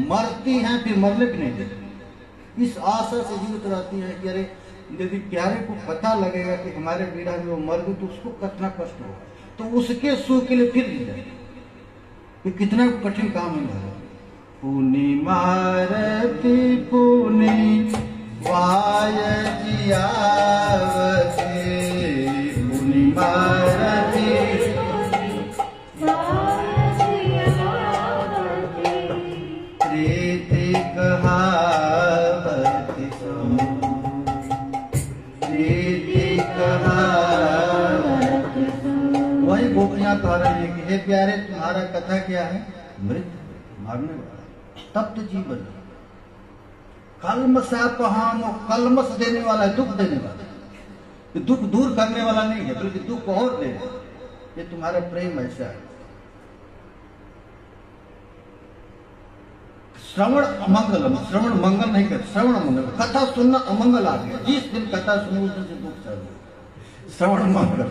मरती हैं, फिर मरने भी नहीं देती, इस आशा से जीवित रहती है कि अरे यदि प्यारे को पता लगेगा कि हमारे विरह में वो मर गई तो उसको कितना कष्ट होगा, तो उसके सुख के लिए फिर जी जाए। ये कितना कठिन काम है। पुनि मारती पुनि वाय जियावती, पुनि मारती प्रीति कहावती सो, प्रीति कहावती सो। वही गोपियां कह रहे हैं कि हे प्यारे तुम्हारा कथा क्या है? मृत मारने वाला, तप्त जीवन, कल्मषापहान, कल्मष देने वाला है, दुख देने वाला है, दुख दूर करने वाला नहीं है बल्कि दुख और दे। ये तुम्हारा प्रेम ऐसा है। श्रवण अमंगल, श्रवण मंगल नहीं कर, श्रवण मंगल, कथा सुनना अमंगल आ गया। जिस दिन कथा सुनो उस दिन से दुख चल गया। श्रवण मंगल।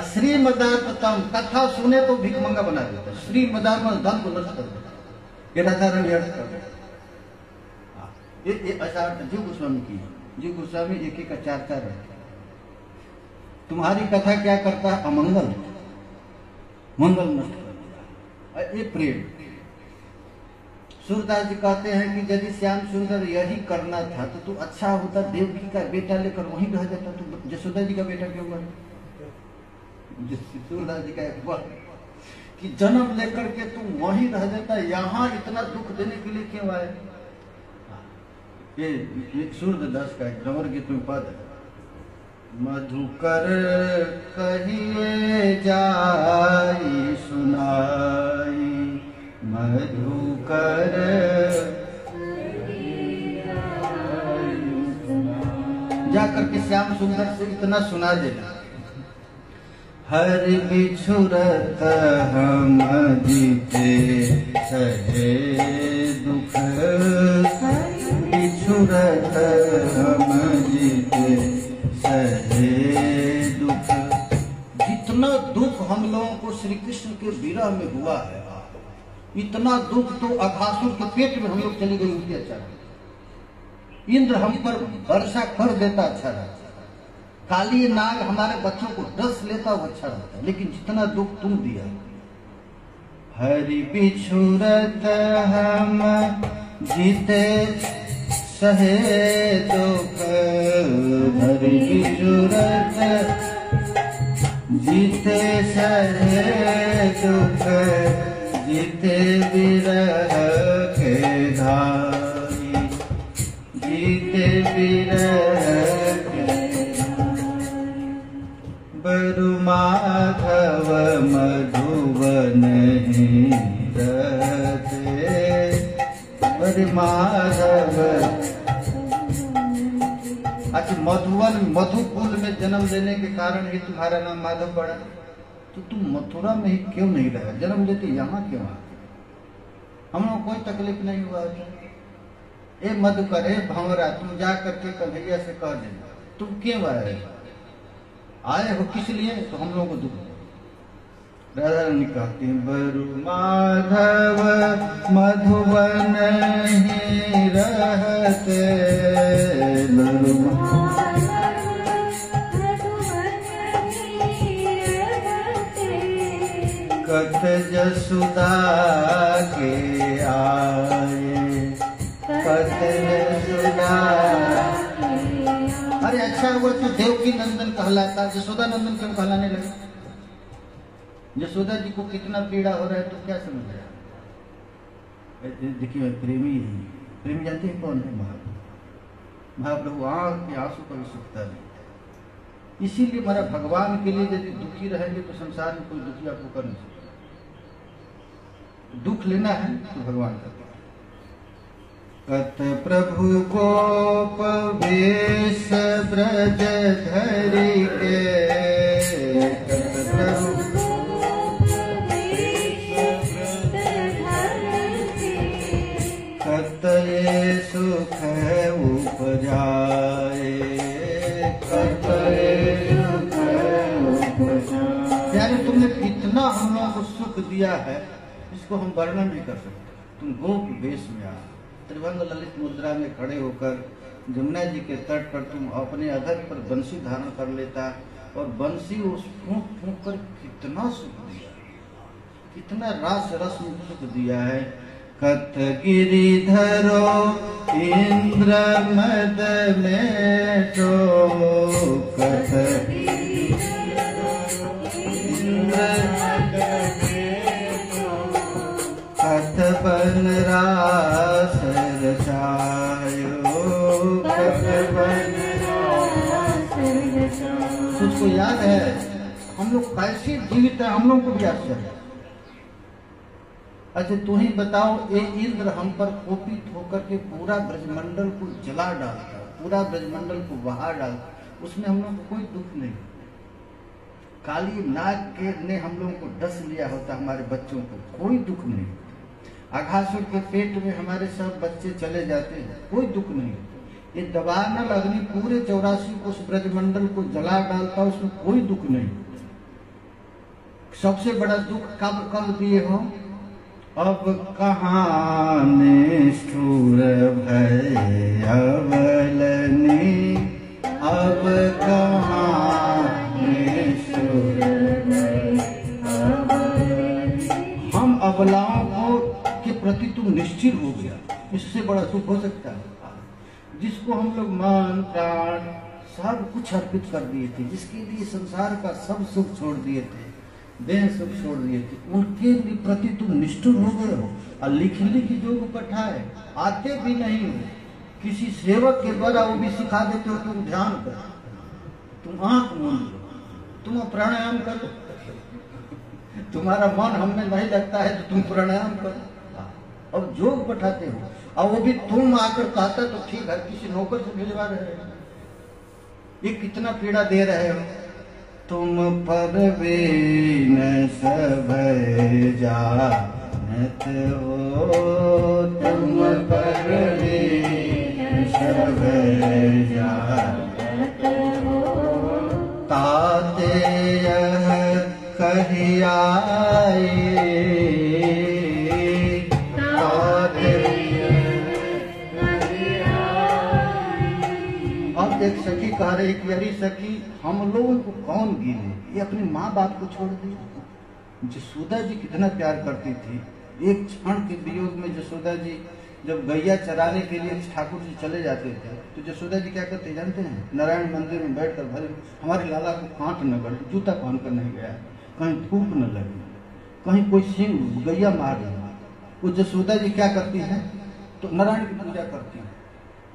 श्रीमदातम, कथा सुने तो भिखमंगा बना देता है। श्रीमदान धन को नष्ट कर देता, ये राजा व्यर्थ कर देता। ये अचार जीव गोस्वामी की, जीव गोस्वामी एक एक का 4 रहता। तुम्हारी कथा क्या करता है? अमंगल, मंगल नष्ट कर देता। ये प्रेम। सूरदास जी कहते हैं कि यदि श्याम सुंदर यही करना था तो तू अच्छा होता, देवकी का बेटा लेकर वहीं रह जाता। तू यशोदा जी का बेटा क्यों बना? सूरदास जी का एक बात कि जन्म लेकर के तू वहीं रह जाता, यहाँ इतना दुख देने के लिए क्यों आए? ये सूरदास का एक रमर गीत में पद है, मधुकर कहिए जाई सुनाई, मधुकर जाकर के श्याम सुंदर से इतना सुना देना। हर बिछुरत हम जीते सहे दुख, बिछुरत हम जीते सहे दुख। जितना दुख हम लोगों को श्री कृष्ण के विरह में हुआ है, इतना दुख तो अघासुर के पेट में हम लोग चली गई उनके अच्छा। इंद्र हम पर वर्षा कर देता अच्छा रहता, काली नाग हमारे बच्चों को डस लेता वो अच्छा रहता, लेकिन जितना दुख तुम दिया। हरि बिछुरत हम जीते सहे दुख, हरि बिछुरत जीते सहे दुख, जीते विरह के धारी, जीते विरह के बरु माधव मधुवन ही रहते, बरु माधव। अच्छा, मधुवन मधुकुल में जन्म लेने के कारण ही तुम्हारा नाम माधव पड़ा, तो तुम मथुरा में ही क्यों नहीं रहे? जन्म लेते यहाँ क्यों आते? हम लोग कोई तकलीफ नहीं हुआ था। ए मधुकर, ए भंवरा, तुम जा करके कन्हैया से कह देना तुम क्यों आए हो, किस लिए? तो हम लोगों को दुख। राधा रानी कहती है, बरु माधव मधुवन ही रहते, बरु कत जसुदा के आए, कत जसुदा। अरे अच्छा हुआ तो देवकी नंदन कहलाता, यशोदा नंदन क्यों कहलाने लगा? यशोदा जी को कितना पीड़ा हो रहा है तो क्या समझ रहा है? देखिए प्रेमी है, प्रेमी जानते हैं कौन है? महाप्रभु। महाप्रभु आंख के आंसू कभी सूखता नहीं। इसीलिए हमारा भगवान के लिए यदि दुखी रहेंगे तो संसार में कोई दुखी आपको कर नहीं सकता। दुख लेना है तो भगवान का। कत प्रभु गोप वेश ब्रज धरि के, कत प्रभु कत ये सुख उपजाए, कत ये सुख उपजाए। यानी तुमने कितना हम लोगों को सुख दिया है इसको हम वर्णन नहीं कर सकते। तुम गोप वेश में आ, त्रिभंग ललित मुद्रा में खड़े होकर जमुना जी के तट पर तुम अपने अधर पर बंसी धारण कर लेता, और बंसी उस फूंक फूंक कर कितना सुख दिया, कितना रास रस में सुख दिया है। कत गिरिधरो इंद्र मद में तो, कत कत बन रास रचायो, कत बन रास रचायो। तुझको याद है हम लोग कैसे जीवित है, हम लोग को भी आश्चर्य है। अच्छा तू ही बताओ, ये इंद्र हम पर कोपित होकर के पूरा ब्रजमंडल को जला डालता, पूरा ब्रजमंडल को बहा डालता, उसमें हम लोग को कोई दुख नहीं। काली नाग के ने हम लोगों को डस लिया होता, हमारे बच्चों को कोई दुख नहीं। अघासुर के पेट में हमारे सब बच्चे चले जाते हैं, कोई दुख नहीं। ये दवानल अग्नि पूरे 84 को उस ब्रजमंडल को जला डालता, उसमें कोई दुख नहीं। सबसे बड़ा दुख कब कब दिए हो, अब कहाँ निष्ठुर भय अवलनी, अब कहाँ निष्ठुर भय अवलनी। हम अबलाओं को के प्रति तुम निश्चित हो गया, इससे बड़ा सुख हो सकता है? जिसको हम लोग मन प्राण सब कुछ अर्पित कर दिए थे, जिसके लिए संसार का सब सुख छोड़ दिए थे, देह सुख छोड़ दिए थे, उनके प्रति तुम निष्ठुर हो गए हो। और लिख लिख जोग पठाए, आते भी नहीं हो, किसी सेवक के द्वारा वो भी सिखा देते हो, तुम ध्यान करो, तुम आंख मूंद लो, तुम प्राणायाम करो। तुम्हारा मन हमें नहीं लगता है तो तुम प्राणायाम करो। अब जोग पठाते हो, और वो भी तुम आकर कहता तो ठीक है, किसी नौकर से भिजवा रहे हो, ये कितना पीड़ा दे रहे हो। तुम पर बीन सब जानत हो, तुम पर बीन सब जानत हो, ताते यह कहियाए, अब एक सखी कह रही कि अरे सखी हम लोगों को कौन गिने, ये अपने माँ बाप को छोड़ दी। जसोदा जी कितना प्यार करती थी, एक क्षण के वियोग में जसोदा जी जब गैया चराने के लिए ठाकुर जी चले जाते थे तो जसोदा जी क्या करते जानते हैं, नारायण मंदिर में बैठकर भले हमारे लाला को कांट न गड़े, जूता पहन कर नहीं गया, कहीं थूक न लगे, कहीं कोई सिंह गैया मार रहा, वो जसोदा जी क्या करती है तो नारायण की पूजा करती है,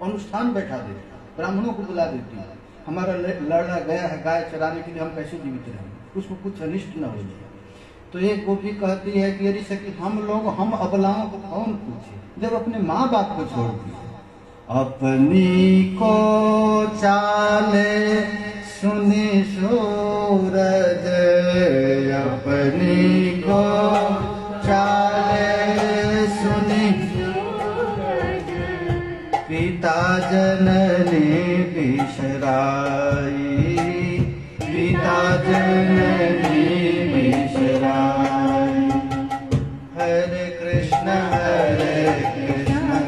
अनुष्ठान बैठा देती, ब्राह्मणों को बुला देती है, हमारा लड़ना गया है गाय चराने के लिए, हम कैसे जीवित रहेंगे, उसको कुछ अनिष्ट न हो जाए। तो एक गोपी कहती है कि अरे सखी हम लोग, हम अबलाओं को कौन पूछे, जब अपने माँ बाप को छोड़ दिए। अपनी को चाले सुनी सूरज, अपनी को चाले सुनी सूरज, पिता जननी बिसराई, पिता जननी बिसराई। हरे कृष्ण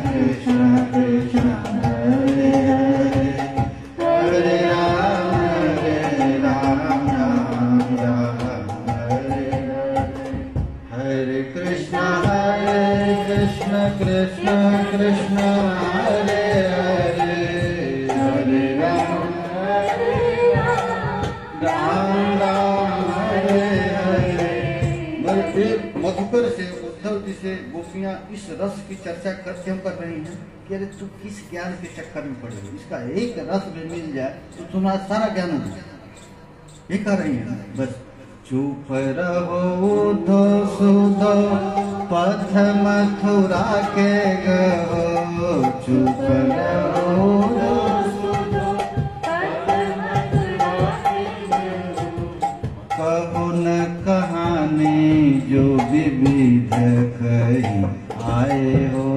कृष्ण कृष्ण हरे हरे, हरे राम राम राम हरे हरे, हरे कृष्ण कृष्ण कृष्ण हरे हरे, हरे राम राम हरे हरे। मधुकर से उद्धव जी से गोपियां इस रस की चर्चा करते हम कर रही हैं कि अरे तू किस ज्ञान के चक्कर में पड़े, इसका एक रस भी मिल जाए तो तुम्हारा सारा ज्ञान हो जाए, ये कर रही है। बस चुप रहो दो सुधो पथ मथुरा के गहो, चुप रहो कहुन कहानी जो विविध कही आए हो,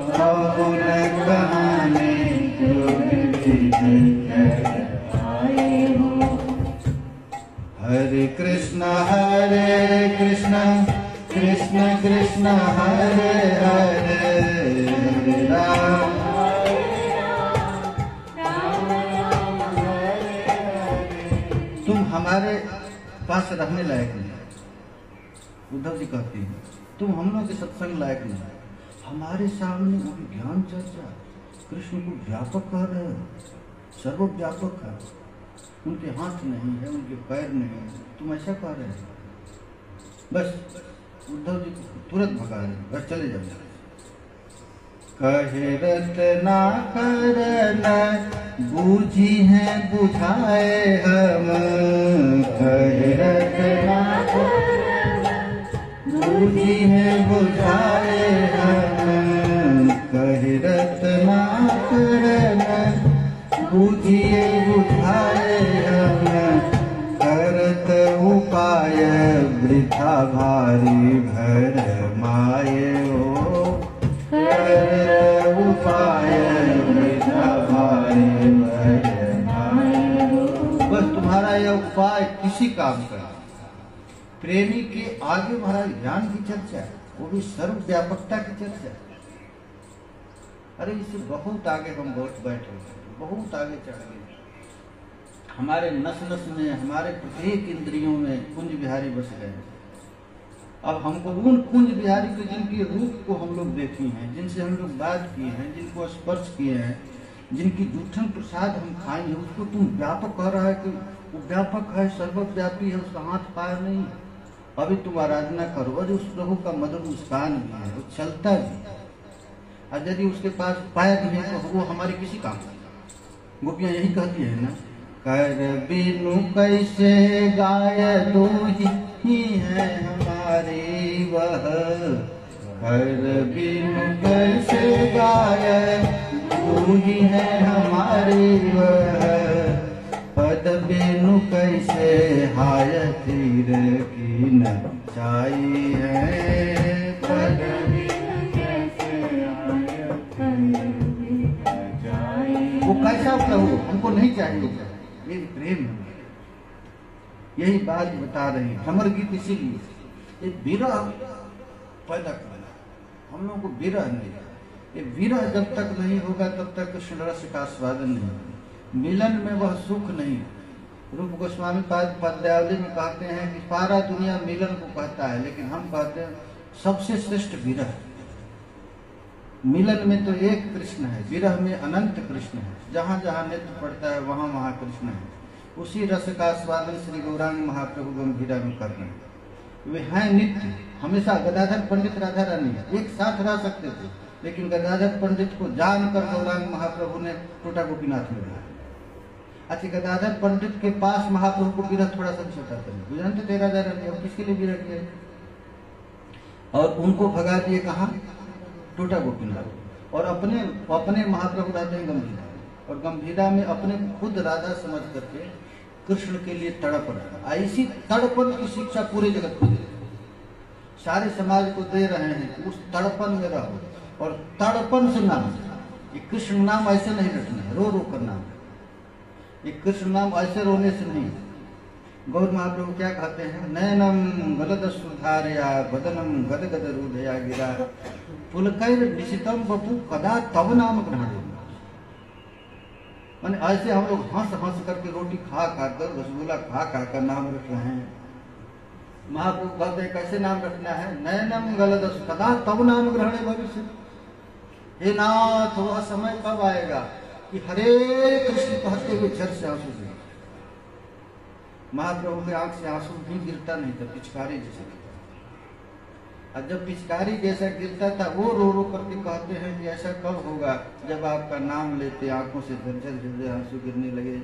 कहुन कहानी जो विविध कही आए हो। हरे कृष्ण कृष्ण कृष्ण हरे हरे, हरे राम तुम हमारे पास रहने लायक नहीं। उद्धव जी कहती हैं तुम हम लोग के सत्संग लायक नहीं, हमारे सामने वो ज्ञान चर्चा कृष्ण को व्यापक कह रहे हो, सर्वव्यापक है, उनके हाथ नहीं है, उनके पैर नहीं है, तुम ऐसा कह रहे हो। बस उद्धव जी को तुरंत भगा रहे, बस चले जाओ। कहे रत्ना करन बूझी है बुझाए हम, कहे रत्ना बूझी है बुझाए हम, कहे रत्ना करन बूझिए बुझाए हम, करत उपाय वृथा भारी भर माये हो, करत उपाय वृथा भारी भर माये हो। बस तुम्हारा यह उपाय किसी काम का, प्रेमी के आगे महाराज ज्ञान की चर्चा है, वो भी सर्वव्यापकता की चर्चा है। अरे इससे बहुत आगे हम बैठे, बहुत आगे चढ़ गए। हमारे नस नस में, हमारे प्रत्येक इंद्रियों में कुंज बिहारी बस गए। अब हमको उन कुंज बिहारी के जिनके रूप को हम लोग देखे हैं, जिनसे हम लोग बात किए हैं, जिनको स्पर्श किए हैं, जिनकी जूठन प्रसाद हम खाए हैं, उसको तुम व्यापक कह रहा है कि वो व्यापक है, सर्वव्यापी है, उसका हाथ पैर नहीं। अभी तुम आराधना करो, अरे उस प्रभु का मधुर मुस्कान भी है, वो चलता भी है, और यदि उसके पास पैर नहीं तो वो हमारे किसी काम का। गोपियां यही कहती है ना, कर बिनु कैसे गाय दो ही है हमारी वह, कर बिनु कैसे गाय दो ही है हमारी वह, पद बिनु कैसे हाय तीर की न चाई है, पद बिनु कैसे हाय वो कैसा प्रभु हमको नहीं चाहिए, ये प्रेम है। यही बात बता रहे हैं भ्रमर गीत, इसीलिए ये विरह पैदा करना, हम लोगों को विरह नहीं, ये विरह जब तक नहीं होगा तब तक कृष्ण रस का आस्वादन नहीं होगा, मिलन में वह सुख नहीं। रूप गोस्वामी पद्यावली में कहते हैं कि सारा दुनिया मिलन को कहता है, लेकिन हम कहते हैं सबसे श्रेष्ठ विरह। मिलन में तो एक कृष्ण है, विरह में अनंत कृष्ण है, जहाँ जहाँ नृत्य पड़ता है वहाँ वहाँ कृष्ण है। उसी रस का आस्वादन श्री गौरांग महाप्रभु गंभीरा में कर रहे हैं। वे हैं नित्य, हमेशा गदाधर पंडित राधा रानी एक साथ रह सकते थे, लेकिन गदाधर पंडित को जानकर गौरांग महाप्रभु ने टोटा गोपीनाथ में रहा। अच्छा, गदाधर पंडित के पास महाप्रभु को विरह थोड़ा सा छोटा था, जानते थे राधा रानी, अब किसके लिए विरह किया, और उनको भगा दिए कहाँ, टोटा गोपीनाथ। और अपने महाप्रभु रहते हैं गंभीरा, और गंभीरा में अपने खुद राधा समझ करके कृष्ण के लिए तड़प रहा। ऐसी तड़पन की शिक्षा पूरे जगत को दे, सारे समाज को दे रहे हैं, उस तड़पन में रहो, और तड़पन से नाम, ये कृष्ण नाम ऐसे नहीं रटना है, रो रो कर नाम, ये कृष्ण नाम ऐसे रोने से नहीं। गौर महाप्रभु क्या कहते हैं, नयनम गलद सुधारया बदनम गद गद रूढ़या गिरा, पुलकैर निशितम बपू कदा तब नाम ग्रहण। मैंने ऐसे हम लोग हंस हंस करके रोटी खा कर, रसगुल्ला खा कर नाम रख रहे हैं। महाप्रभु कहते हैं कैसे नाम रखना है, नयनम गलद कदा तब नाम ग्रहण भविष्य। हे नाथ, वह समय कब आएगा कि हरे कृष्ण कहते हुए झर से आंसू गिरे। महाप्रभु के आंख से आंसू भी गिरता नहीं था, पिचकारी जैसे गिरता। और जब पिचकारी जैसा गिरता था, वो रो रो करके कहते हैं कि ऐसा कब होगा जब आपका नाम लेते आंखों से झरझर झरझर आंसू गिरने लगे,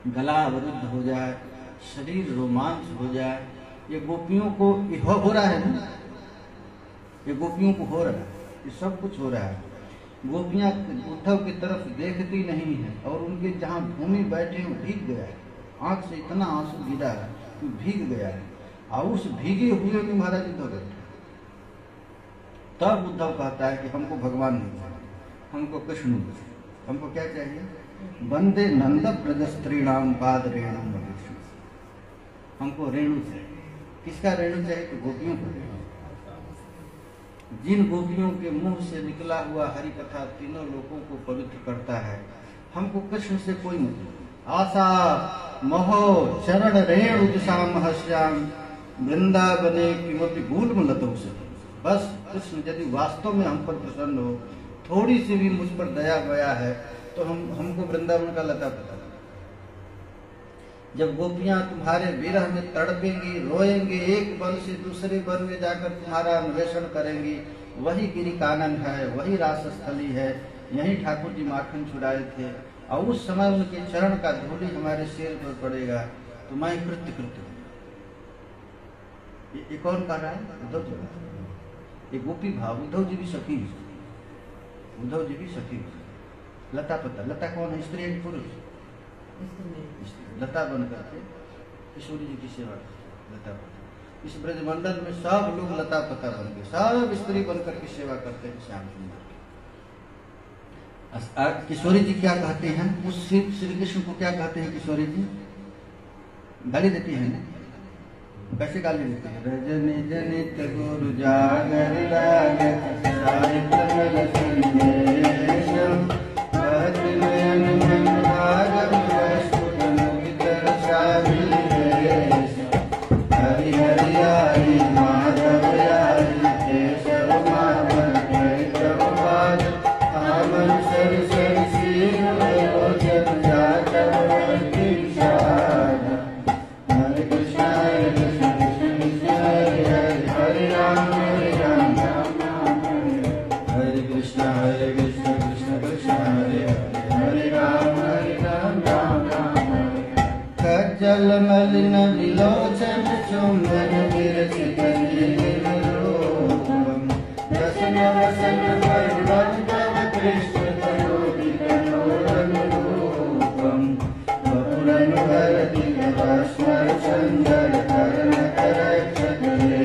गला अवरुद्ध हो जाए, शरीर रोमांच हो जाए। ये गोपियों को हो रहा है ना, ये गोपियों को हो रहा है, ये सब कुछ हो रहा है। गोपियां उद्धव की तरफ देखती नहीं है, और उनके जहाँ भूमि बैठे वो भीग गया है, आंख से इतना आंसू गिरा है कि भीग गया है, और उस भीगे हुए में महाराज उद्धव बैठे। तब उद्धव कहता है कि हमको भगवान नहीं चाहिए, हमको कृष्ण नहीं चाहिए, हमको क्या चाहिए, वंदे नंद ब्रज स्त्रीणाम पाद रेणु, हमको रेणु चाहिए। किसका रेणु चाहिए, तो गोपियों को रेणु। जिन गोपियों के मुंह से निकला हुआ हरि कथा तीनों लोगों को पवित्र करता है, हमको कृष्ण से कोई मतलब। आशा महो चरण रेणु दिशाम हस्याम वृंदावने किमपि गुल्म लतो से। बस कृष्ण यदि वास्तव में हम पर प्रसन्न हो, थोड़ी सी भी मुझ पर दया गया है, तो हमको वृंदावन का लता पता। जब गोपियां तुम्हारे विरह में तड़पेंगी, रोएंगी, एक वन से दूसरे वन में जाकर तुम्हारा अन्वेषण करेंगी, वही गिरी कानन है, वही रासस्थली है, यही ठाकुर जी माखन चुराए थे। और उस समय उनके चरण का धूलि हमारे सिर पर पड़ेगा तो मैं कृत्य कृत्य हूँ। ये कौन कर रहा है? उद्धव जी। ये गोपी भाव, उद्धव जी भी सखी, उद्धव जी भी सखी। लता पता, लता कौन है? स्त्री है पुरुष? लता बन करके किशोरी जी की सेवा करते। लता पता इस ब्रजमंडल में सब लोग लता पता बन गए, सब स्त्री बनकर के सेवा करते हैं श्याम सुंदर की। किशोरी जी क्या कहते हैं? उस श्री कृष्ण को क्या कहते हैं किशोरी जी? गाली देती है ना? कैसे गाली देती है? रजनी जनित गुरु जागर लागत साहित्य संदेशम कहत नयन मन भागम वस्तुत मुदितर साभिलेश हरि हरि आई माधव आई केशव माधव केशव पाद आमन सर सर सीन लोचन जातव विशाल हरे कृष्ण कृष्ण कृष्ण हरे हरे राम हरे कृष्ण कृष्ण कृष्ण हरे हरे राम राम कज्जल मलिन विलोचन चुंबन विरचित नीलोपम दसन वसन वरुणं तव कृष्ण तनोरन रूपम वपुरन भरति भस्मर चंदर करण करक्षते